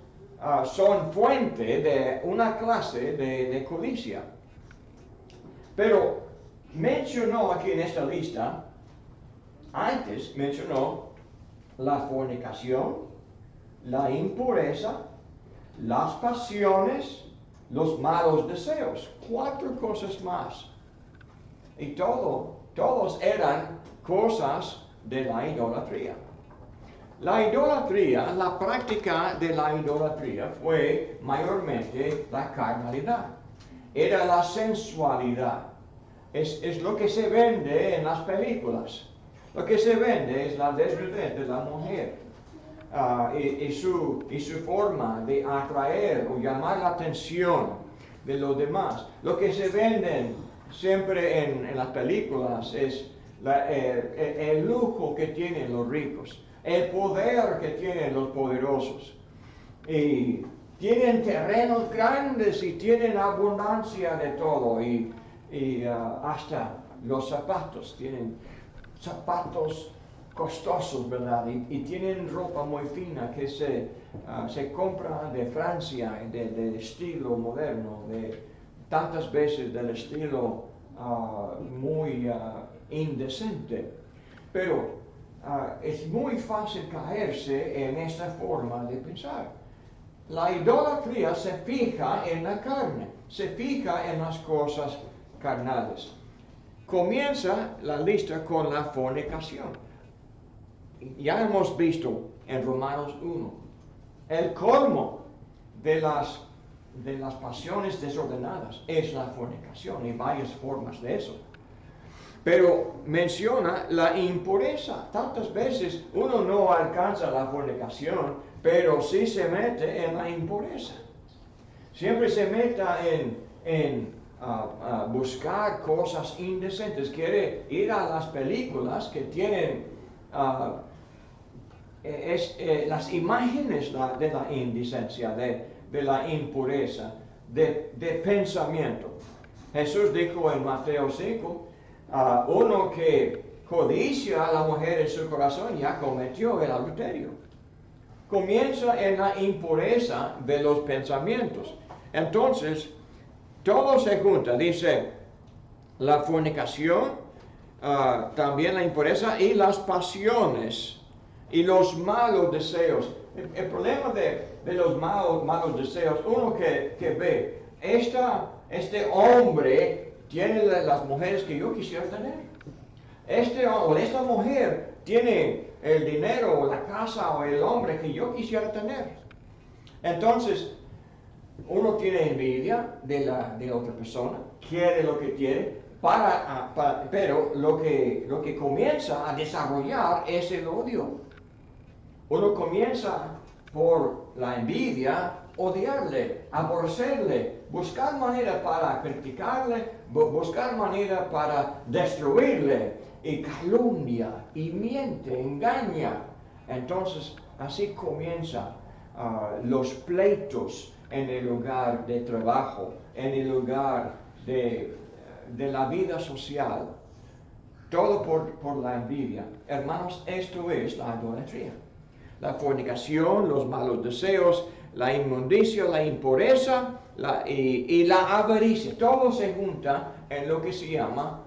son fuente de una clase de codicia. Pero mencionó aquí en esta lista, antes mencionó la fornicación, la impureza, las pasiones, los malos deseos. 4 cosas más. y todos eran cosas de la idolatría. La idolatría, la práctica de la idolatría fue mayormente la carnalidad. Era la sensualidad. Es lo que se vende en las películas. Lo que se vende es la desnudez de la mujer y su forma de atraer o llamar la atención de los demás. Lo que se venden siempre en las películas es el lujo que tienen los ricos, el poder que tienen los poderosos. Y tienen terrenos grandes y tienen abundancia de todo. Y hasta los zapatos, tienen zapatos costosos, ¿verdad? Y tienen ropa muy fina que se compra de Francia, del estilo moderno, de tantas veces del estilo muy indecente. Pero es muy fácil caerse en esta forma de pensar. La idolatría se fija en la carne, se fija en las cosas carnales. Comienza la lista con la fornicación. Ya hemos visto en Romanos 1 el colmo de las pasiones desordenadas es la fornicación y varias formas de eso. Pero menciona la impureza. Tantas veces uno no alcanza la fornicación, pero sí se mete en la impureza. Siempre se meta en buscar cosas indecentes. Quiere ir a las películas que tienen las imágenes de la indecencia, de la impureza, de pensamiento. Jesús dijo en Mateo 5, uno que codicia a la mujer en su corazón ya cometió el adulterio. Comienza en la impureza de los pensamientos. Entonces, todo se junta, dice, la fornicación, también la impureza y las pasiones y los malos deseos. El problema de los malos deseos, uno que ve, este hombre tiene las mujeres que yo quisiera tener. Esta mujer tiene el dinero o la casa o el hombre que yo quisiera tener. Entonces, uno tiene envidia de otra persona, quiere lo que tiene, pero lo que comienza a desarrollar es el odio. Uno comienza por la envidia, odiarle, aborrecerle, buscar manera para criticarle, buscar manera para destruirle, y calumnia, y miente, engaña. Entonces, así comienza los pleitos en el lugar de trabajo, en el lugar de la vida social. Todo por la envidia. Hermanos, esto es la idolatría. La fornicación, los malos deseos, la inmundicia, la impureza y la avaricia. Todo se junta en lo que se llama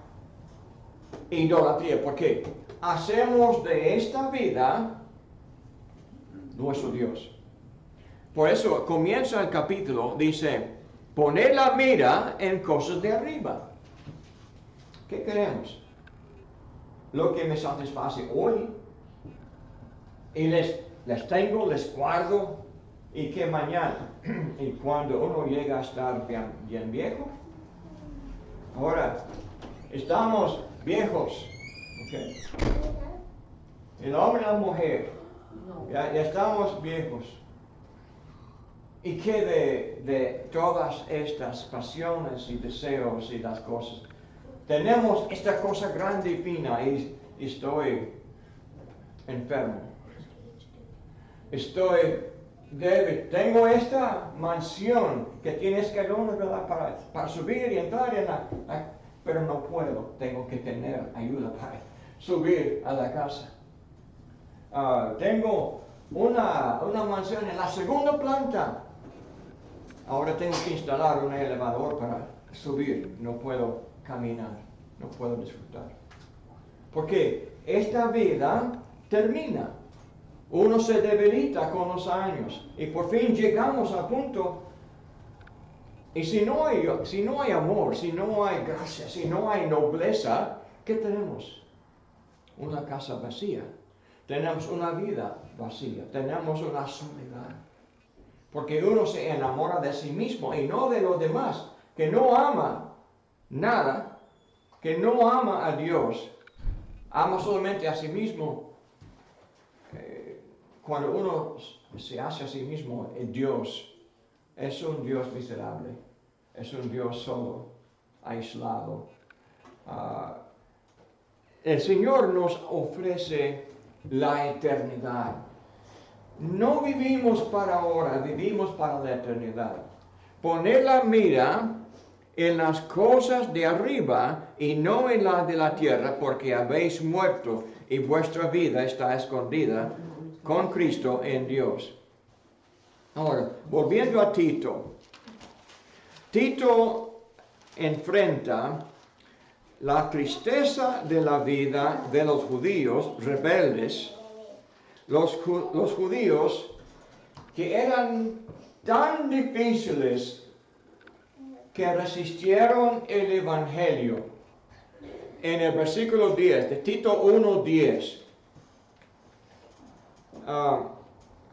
idolatría. Porque hacemos de esta vida nuestro Dios. Por eso comienza el capítulo, dice, poner la mira en cosas de arriba. ¿Qué queremos? Lo que me satisface hoy. Y les guardo, y que mañana, y cuando uno llega a estar bien viejo, ahora estamos viejos, ¿okay? El hombre y la mujer, ya estamos viejos. ¿Y qué de todas estas pasiones y deseos y las cosas? Tenemos esta cosa grande y fina y estoy enfermo. Estoy débil. Tengo esta mansión que tiene escalones, ¿verdad? Para subir y entrar pero no puedo. Tengo que tener ayuda para subir a la casa. Tengo una mansión en la segunda planta. Ahora tengo que instalar un elevador para subir. No puedo caminar. No puedo disfrutar. Porque esta vida termina. Uno se debilita con los años y por fin llegamos al punto Y si no hay amor, si no hay gracia, si no hay nobleza, ¿qué tenemos? Una casa vacía. Tenemos una vida vacía. Tenemos una soledad. Porque uno se enamora de sí mismo y no de los demás. Que no ama nada. Que no ama a Dios. Ama solamente a sí mismo. Cuando uno se hace a sí mismo, Dios es un Dios miserable. Es un Dios solo, aislado. El Señor nos ofrece la eternidad. No vivimos para ahora, vivimos para la eternidad. Poner la mira en las cosas de arriba y no en las de la tierra, porque habéis muerto y vuestra vida está escondida con Cristo en Dios. Ahora, volviendo a Tito. Tito enfrenta la tristeza de la vida de los judíos rebeldes, los judíos que eran tan difíciles que resistieron el Evangelio. En el versículo 10, de Tito 1:10,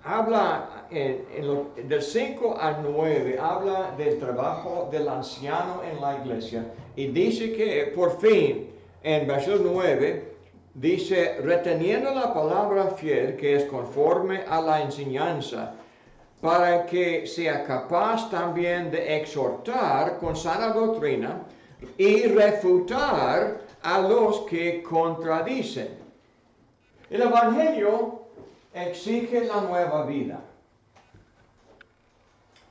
habla del 5 al 9, habla del trabajo del anciano en la iglesia y dice que por fin, en versículo 9, dice, reteniendo la palabra fiel que es conforme a la enseñanza, para que sea capaz también de exhortar con sana doctrina y refutar a los que contradicen. El Evangelio exige la nueva vida.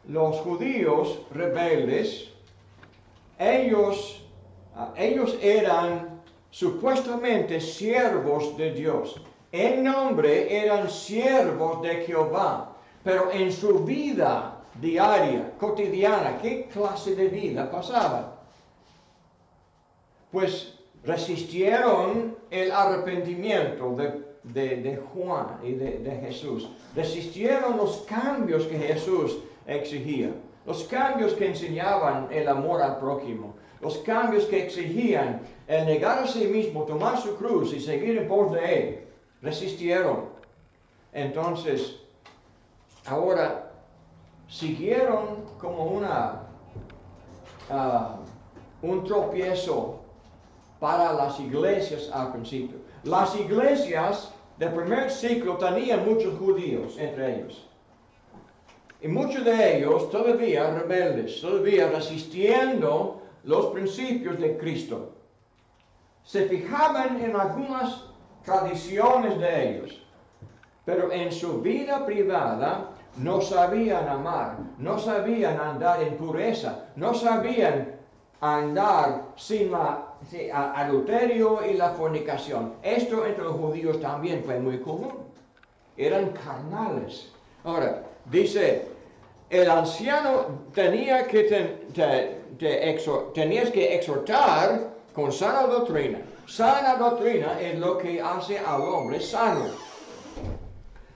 Los judíos rebeldes, ellos eran supuestamente siervos de Dios. En nombre eran siervos de Jehová, pero en su vida diaria, cotidiana, ¿qué clase de vida pasaban? Pues resistieron el arrepentimiento de Juan y de Jesús. Resistieron los cambios que Jesús exigía. Los cambios que enseñaban el amor al prójimo. Los cambios que exigían el negar a sí mismo, tomar su cruz y seguir en pos de él. Resistieron. Entonces, ahora siguieron como un tropiezo para las iglesias al principio. Las iglesias del primer siglo tenían muchos judíos entre ellos. Y muchos de ellos todavía rebeldes, todavía resistiendo los principios de Cristo. Se fijaban en algunas tradiciones de ellos, pero en su vida privada no sabían amar, no sabían andar en pureza, no sabían andar sin adulterio y la fornicación. Esto entre los judíos también fue muy común. Eran carnales. Ahora, dice, el anciano tenías que exhortar con sana doctrina. Sana doctrina es lo que hace al hombre sano.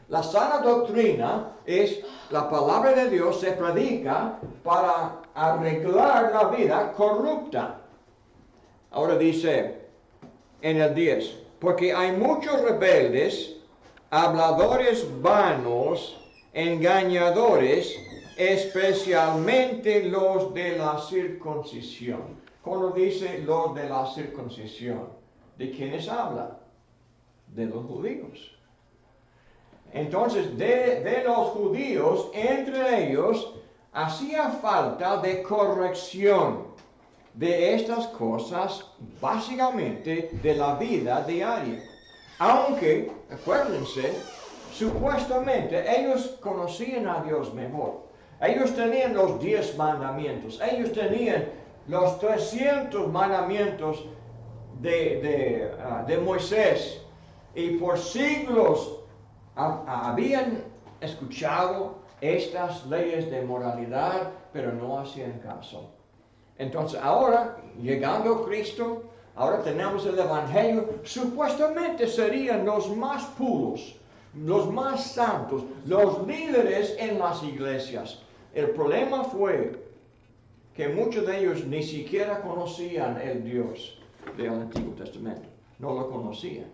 La sana doctrina es la palabra de Dios se predica para arreglar la vida corrupta. Ahora dice en el 10, porque hay muchos rebeldes, habladores vanos, engañadores, especialmente los de la circuncisión. Cuando dice los de la circuncisión, ¿de quiénes habla? De los judíos. Entonces, de los judíos, entre ellos, hacía falta de corrección de estas cosas, básicamente de la vida diaria. Aunque, acuérdense, supuestamente ellos conocían a Dios mejor. Ellos tenían los 10 mandamientos, ellos tenían los 300 mandamientos de Moisés, y por siglos habían escuchado estas leyes de moralidad, pero no hacían caso. Entonces ahora, llegando Cristo, ahora tenemos el Evangelio, supuestamente serían los más puros, los más santos, los líderes en las iglesias. El problema fue que muchos de ellos ni siquiera conocían el Dios del Antiguo Testamento. No lo conocían.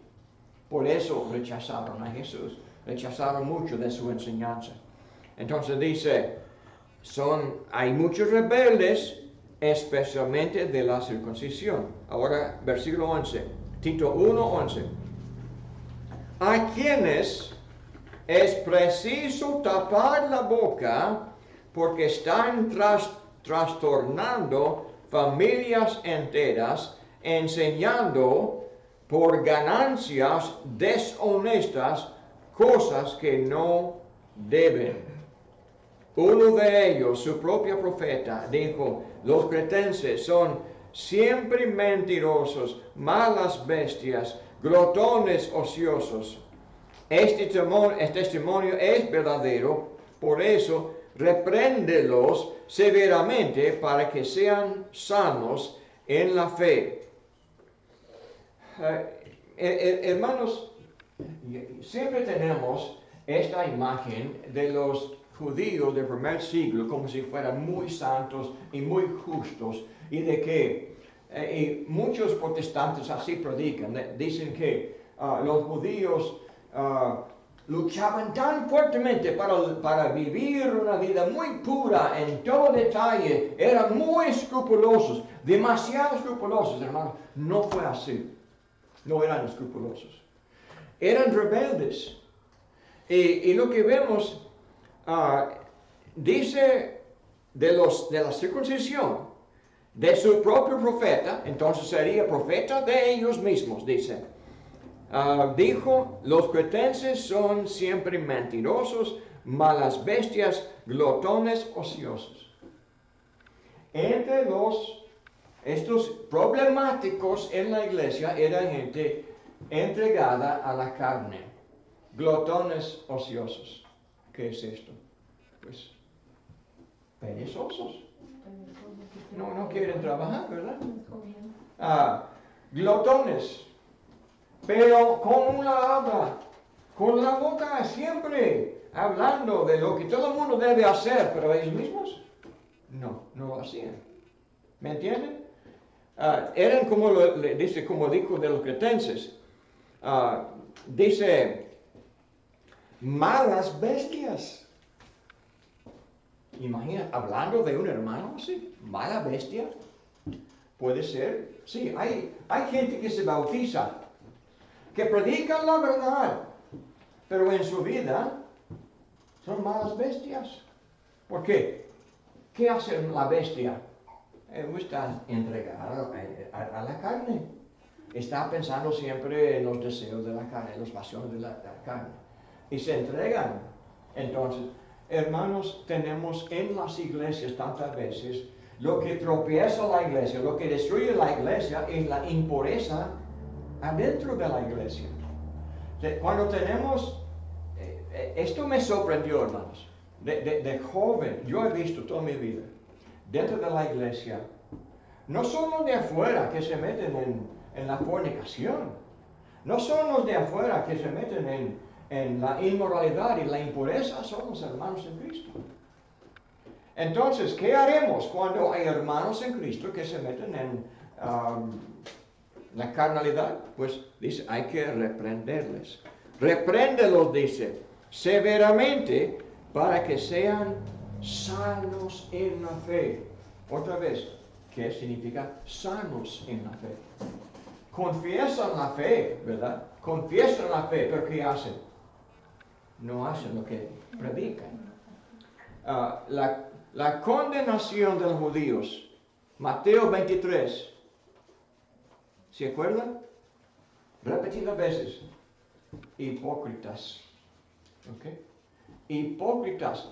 Por eso rechazaron a Jesús. Rechazaron mucho de su enseñanza. Entonces dice, hay muchos rebeldes, especialmente de la circuncisión. Ahora, versículo 11. Tito 1:11. A quienes es preciso tapar la boca porque están trastornando familias enteras, enseñando por ganancias deshonestas cosas que no deben. Uno de ellos, su propio profeta, dijo, los cretenses son siempre mentirosos, malas bestias, glotones ociosos. Este testimonio es verdadero, por eso repréndelos severamente para que sean sanos en la fe. Hermanos, siempre tenemos esta imagen de los judíos del primer siglo como si fueran muy santos y muy justos, y de que y muchos protestantes así predican, dicen que los judíos luchaban tan fuertemente para vivir una vida muy pura en todo detalle, eran muy escrupulosos, demasiado escrupulosos, hermanos. No fue así, no eran escrupulosos, eran rebeldes. Y lo que vemos, dice de la circuncisión, de su propio profeta, entonces sería profeta de ellos mismos, dice. Dijo, los cretenses son siempre mentirosos, malas bestias, glotones ociosos. Entre estos problemáticos en la iglesia era gente entregada a la carne, glotones ociosos. ¿Qué es esto? Pues perezosos. No quieren trabajar, ¿verdad? Glotones, pero con una habla, con la boca siempre hablando de lo que todo el mundo debe hacer, pero ellos mismos no lo hacían. ¿Me entienden? Eran como dijo de los cretenses, dice, malas bestias. Imagina, hablando de un hermano así, mala bestia. Puede ser, sí, hay gente que se bautiza, que predican la verdad, pero en su vida son malas bestias. ¿Por qué? ¿Qué hace la bestia? Está entregada a la carne. Está pensando siempre en los deseos de la carne, en las pasiones de la carne. Y se entregan. Entonces, hermanos, tenemos en las iglesias tantas veces lo que tropieza la iglesia, lo que destruye la iglesia es la impureza adentro de la iglesia. Cuando tenemos, esto me sorprendió, hermanos, de joven, yo he visto toda mi vida, dentro de la iglesia, no son los de afuera que se meten en la fornicación, no son los de afuera que se meten en la inmoralidad y la impureza, son los hermanos en Cristo. Entonces, ¿qué haremos cuando hay hermanos en Cristo que se meten en la carnalidad? Pues dice, hay que reprenderles. Repréndelos, dice, severamente para que sean sanos en la fe. Otra vez, ¿qué significa sanos en la fe? Confiesan la fe, ¿verdad? Confiesan la fe, pero ¿qué hacen? No hacen lo que predican. La condenación de los judíos, Mateo 23, ¿se acuerdan? Repetidas veces, hipócritas, ¿ok? Hipócritas,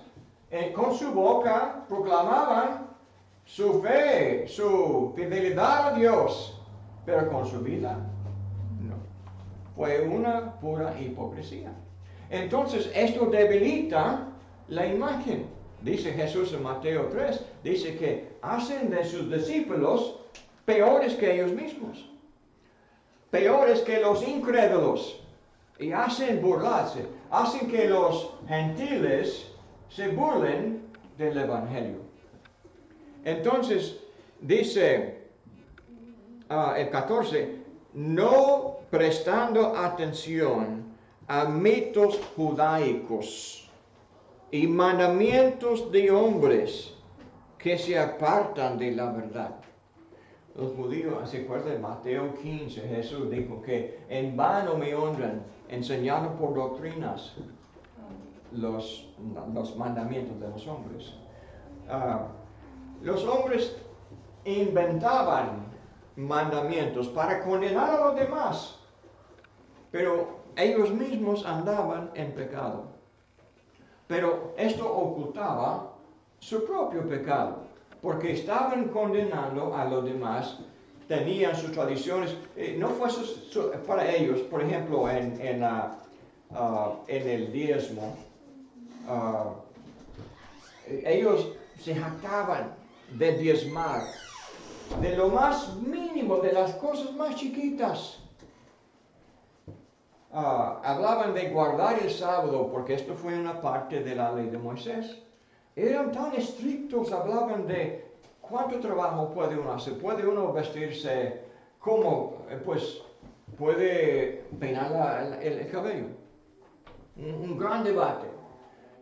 con su boca proclamaban su fe, su fidelidad a Dios, pero con su vida, no. Fue una pura hipocresía. Entonces, esto debilita la imagen. Dice Jesús en Mateo 3, dice que hacen de sus discípulos peores que ellos mismos, peores que los incrédulos, y hacen burlarse, hacen que los gentiles se burlen del Evangelio. Entonces, dice el 14, no prestando atención a mitos judaicos y mandamientos de hombres que se apartan de la verdad. Los judíos, ¿se acuerdan de Mateo 15? Jesús dijo que en vano me honran, enseñando por doctrinas los mandamientos de los hombres. Los hombres inventaban mandamientos para condenar a los demás, pero ellos mismos andaban en pecado. Pero esto ocultaba su propio pecado, porque estaban condenando a los demás, tenían sus tradiciones, no fue para ellos, por ejemplo, en el diezmo, ellos se jactaban de diezmar, de lo más mínimo, de las cosas más chiquitas. Hablaban de guardar el sábado, porque esto fue una parte de la ley de Moisés. Eran tan estrictos, hablaban de cuánto trabajo puede uno hacer. Puede uno vestirse como, pues, puede peinar el cabello. Un gran debate.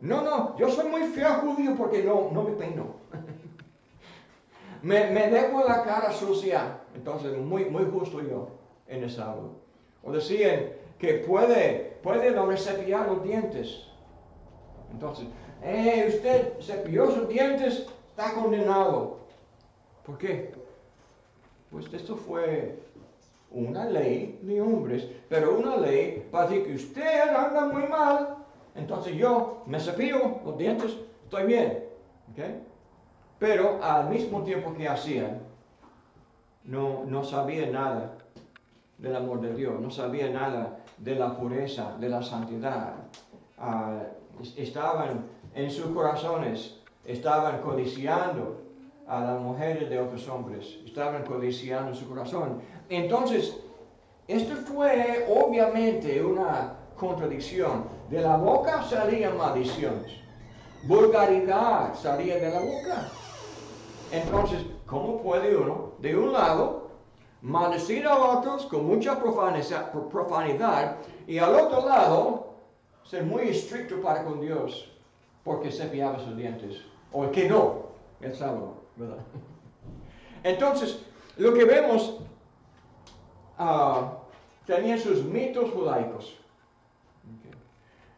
No, yo soy muy fiel judío porque no me peino. me dejo la cara sucia. Entonces, muy justo yo en el sábado. O decían que puede no cepillar los dientes. Entonces, usted cepilló sus dientes, está condenado. ¿Por qué? Pues esto fue una ley de hombres, pero una ley para decir que usted anda muy mal, entonces yo me cepillo los dientes, estoy bien. ¿Okay? Pero al mismo tiempo que hacían, no sabía nada del amor de Dios, no sabía nada de la pureza, de la santidad. Estaban en sus corazones, estaban codiciando a las mujeres de otros hombres, estaban codiciando su corazón. Entonces, esto fue obviamente una contradicción. De la boca salían maldiciones, vulgaridad salía de la boca. Entonces, ¿cómo puede uno, de un lado, maldecir a otros con mucha profanidad y al otro lado ser muy estricto para con Dios porque cepillaba sus dientes? O el que no, el sábado, ¿verdad? Entonces, lo que vemos, tenían sus mitos judaicos. Okay.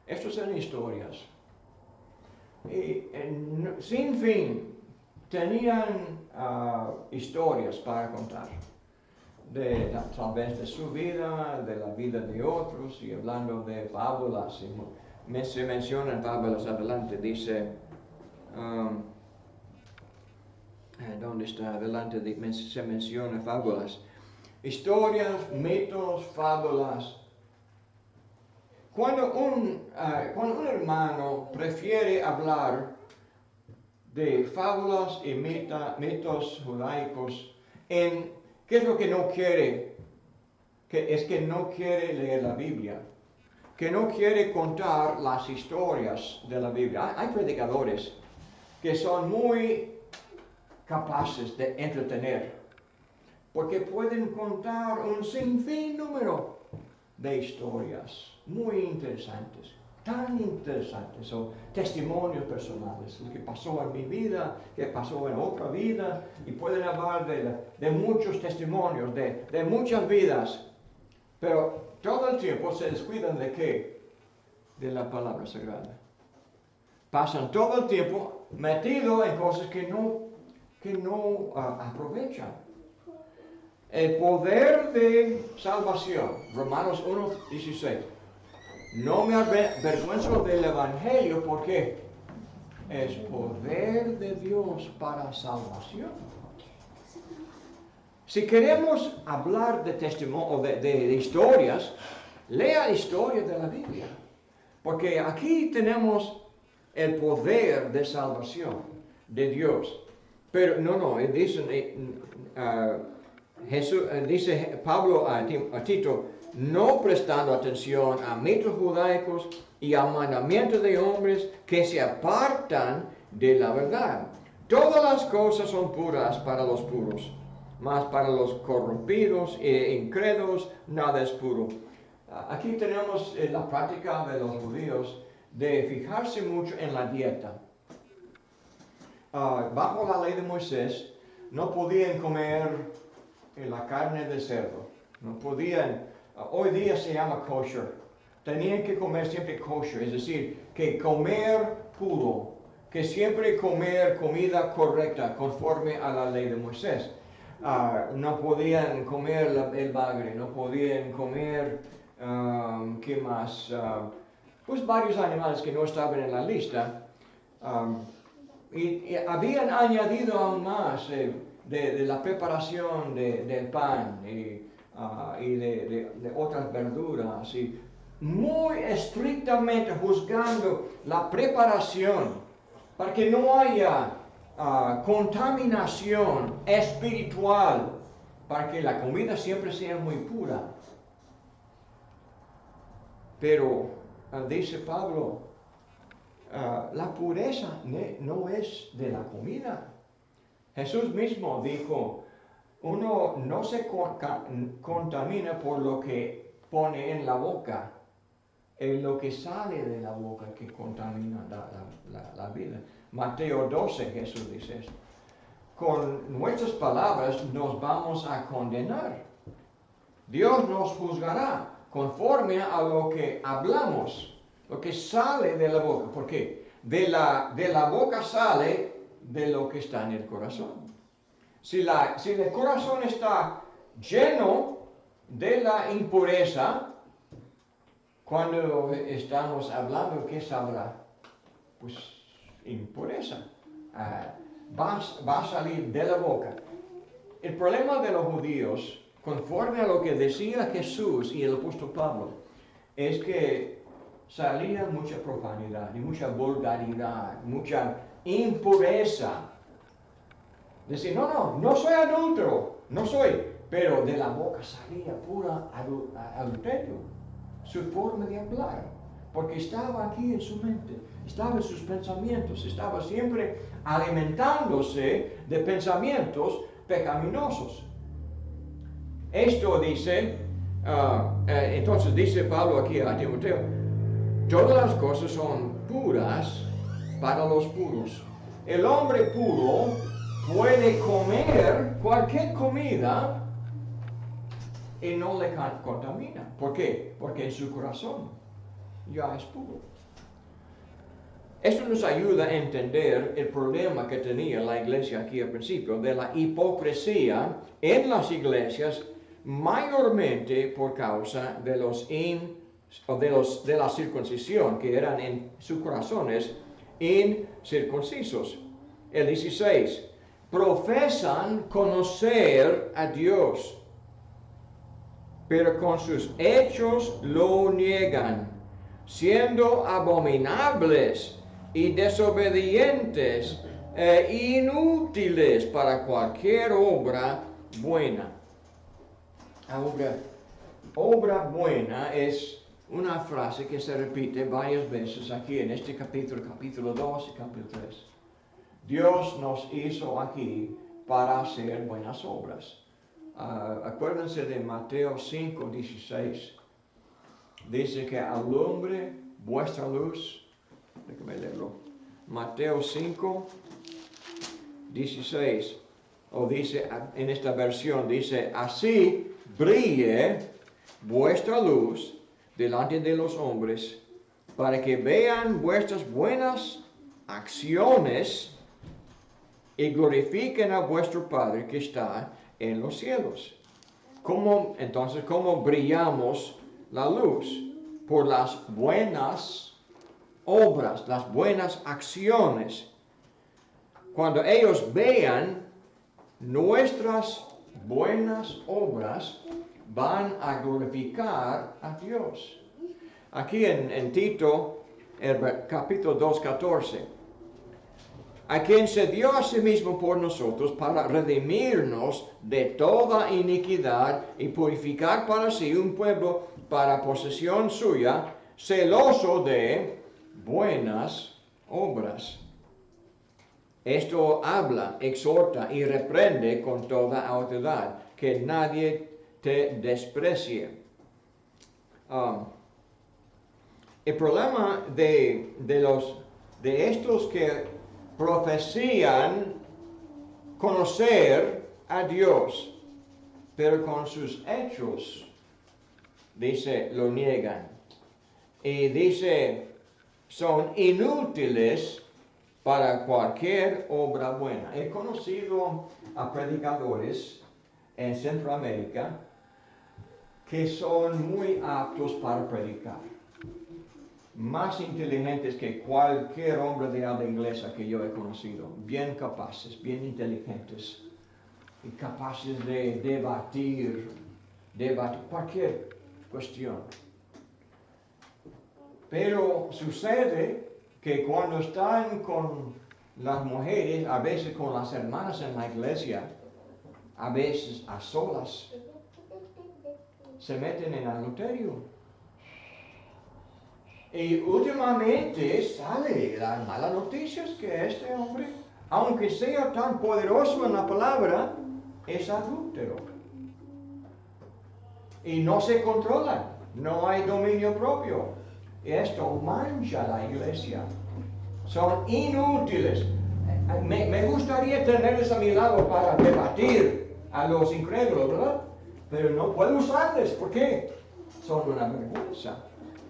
Estos eran historias. Y sin fin, tenían historias para contar. Tal vez de su vida, de la vida de otros, y hablando de fábulas. Se mencionan fábulas adelante, dice, ¿dónde está? Adelante se menciona fábulas. Historias, mitos, fábulas. Cuando un hermano prefiere hablar de fábulas y mitos judaicos, ¿qué es lo que no quiere? Es que no quiere leer la Biblia, que no quiere contar las historias de la Biblia. Hay predicadores que son muy capaces de entretener, porque pueden contar un sinfín número de historias muy interesantes, tan interesantes, o testimonios personales, lo que pasó en mi vida, que pasó en otra vida, y pueden hablar de muchos testimonios, de muchas vidas, pero todo el tiempo se descuidan de ¿qué? De la palabra sagrada. Pasan todo el tiempo metidos en cosas que no aprovechan. El poder de salvación, Romanos 1:16. No me avergüenzo del Evangelio porque es poder de Dios para salvación. Si queremos hablar de testimonio o de historias, lea la historia de la Biblia. Porque aquí tenemos el poder de salvación de Dios. Pero dice Pablo a Tito, no prestando atención a mitos judaicos y a mandamientos de hombres que se apartan de la verdad. Todas las cosas son puras para los puros, mas para los corrompidos e incrédulos nada es puro. Aquí tenemos la práctica de los judíos de fijarse mucho en la dieta. Bajo la ley de Moisés no podían comer la carne de cerdo, no podían, hoy día se llama kosher, tenían que comer siempre kosher, es decir, que comer puro, que siempre comer comida correcta conforme a la ley de Moisés. No podían comer el bagre, no podían comer, ¿qué más? Pues varios animales que no estaban en la lista. Y habían añadido aún más de la preparación del pan y de otras verduras, y muy estrictamente juzgando la preparación para que no haya contaminación espiritual, para que la comida siempre sea muy pura. Pero dice Pablo, la pureza no es de la comida. Jesús mismo dijo, uno no se contamina por lo que pone en la boca, es lo que sale de la boca que contamina la vida. Mateo 12, Jesús dice esto. Con nuestras palabras nos vamos a condenar. Dios nos juzgará conforme a lo que hablamos, lo que sale de la boca. ¿Por qué? De la boca sale de lo que está en el corazón. Si el corazón está lleno de la impureza, cuando estamos hablando, ¿qué sabrá? Pues impureza. Va a salir de la boca. El problema de los judíos, conforme a lo que decía Jesús y el apóstol Pablo, es que salía mucha profanidad y mucha vulgaridad, mucha impureza. Decir, no soy adúltero, no soy, pero de la boca salía pura adulterio, su forma de hablar, porque estaba aquí en su mente, estaba en sus pensamientos, estaba siempre alimentándose de pensamientos pecaminosos. Esto dice, entonces dice Pablo aquí a Timoteo, todas las cosas son puras para los puros. El hombre puro puede comer cualquier comida y no le contamina. ¿Por qué? Porque en su corazón ya es puro. Esto nos ayuda a entender el problema que tenía la iglesia aquí al principio, de la hipocresía en las iglesias, mayormente por causa de la circuncisión, que eran en sus corazones incircuncisos. El 16, profesan conocer a Dios, pero con sus hechos lo niegan, siendo abominables y desobedientes e inútiles para cualquier obra buena. Ahora, obra buena es una frase que se repite varias veces aquí en este capítulo 2 y capítulo 3. Dios nos hizo aquí para hacer buenas obras. Acuérdense de Mateo 5, 16. Dice que alumbre vuestra luz. Déjame leerlo. Mateo 5, 16. O dice, en esta versión, dice, así brille vuestra luz delante de los hombres, para que vean vuestras buenas acciones y glorifiquen a vuestro Padre que está en los cielos. Entonces, ¿cómo brillamos la luz? Por las buenas obras, las buenas acciones. Cuando ellos vean nuestras buenas obras, van a glorificar a Dios. Aquí en Tito, el capítulo 2, 14, a quien se dio a sí mismo por nosotros para redimirnos de toda iniquidad y purificar para sí un pueblo para posesión suya, celoso de buenas obras. Esto habla, exhorta y reprende con toda autoridad, que nadie te desprecie. El problema de estos que profecían conocer a Dios, pero con sus hechos, dice, lo niegan. Y dice, son inútiles para cualquier obra buena. He conocido a predicadores en Centroamérica que son muy aptos para predicar. Más inteligentes que cualquier hombre de habla inglesa que yo he conocido. Bien capaces, bien inteligentes. Y capaces de debatir cualquier cuestión. Pero sucede que cuando están con las mujeres, a veces con las hermanas en la iglesia, a veces a solas, se meten en adulterio. Y últimamente sale las malas noticias que este hombre, aunque sea tan poderoso en la palabra, es adúltero. Y no se controla, no hay dominio propio. Esto mancha la iglesia. Son inútiles. Me gustaría tenerles a mi lado para debatir a los incrédulos, ¿verdad? Pero no puedo usarles. ¿Por qué? Son una vergüenza.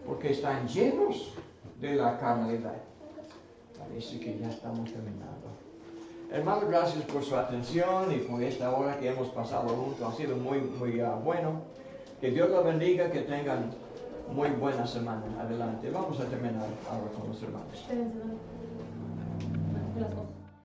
Porque están llenos de la carnalidad. Parece que ya estamos terminando. Hermanos, gracias por su atención y por esta hora que hemos pasado juntos. Ha sido muy bueno. Que Dios los bendiga, que tengan muy buena semana. Adelante. Vamos a terminar ahora con los hermanos.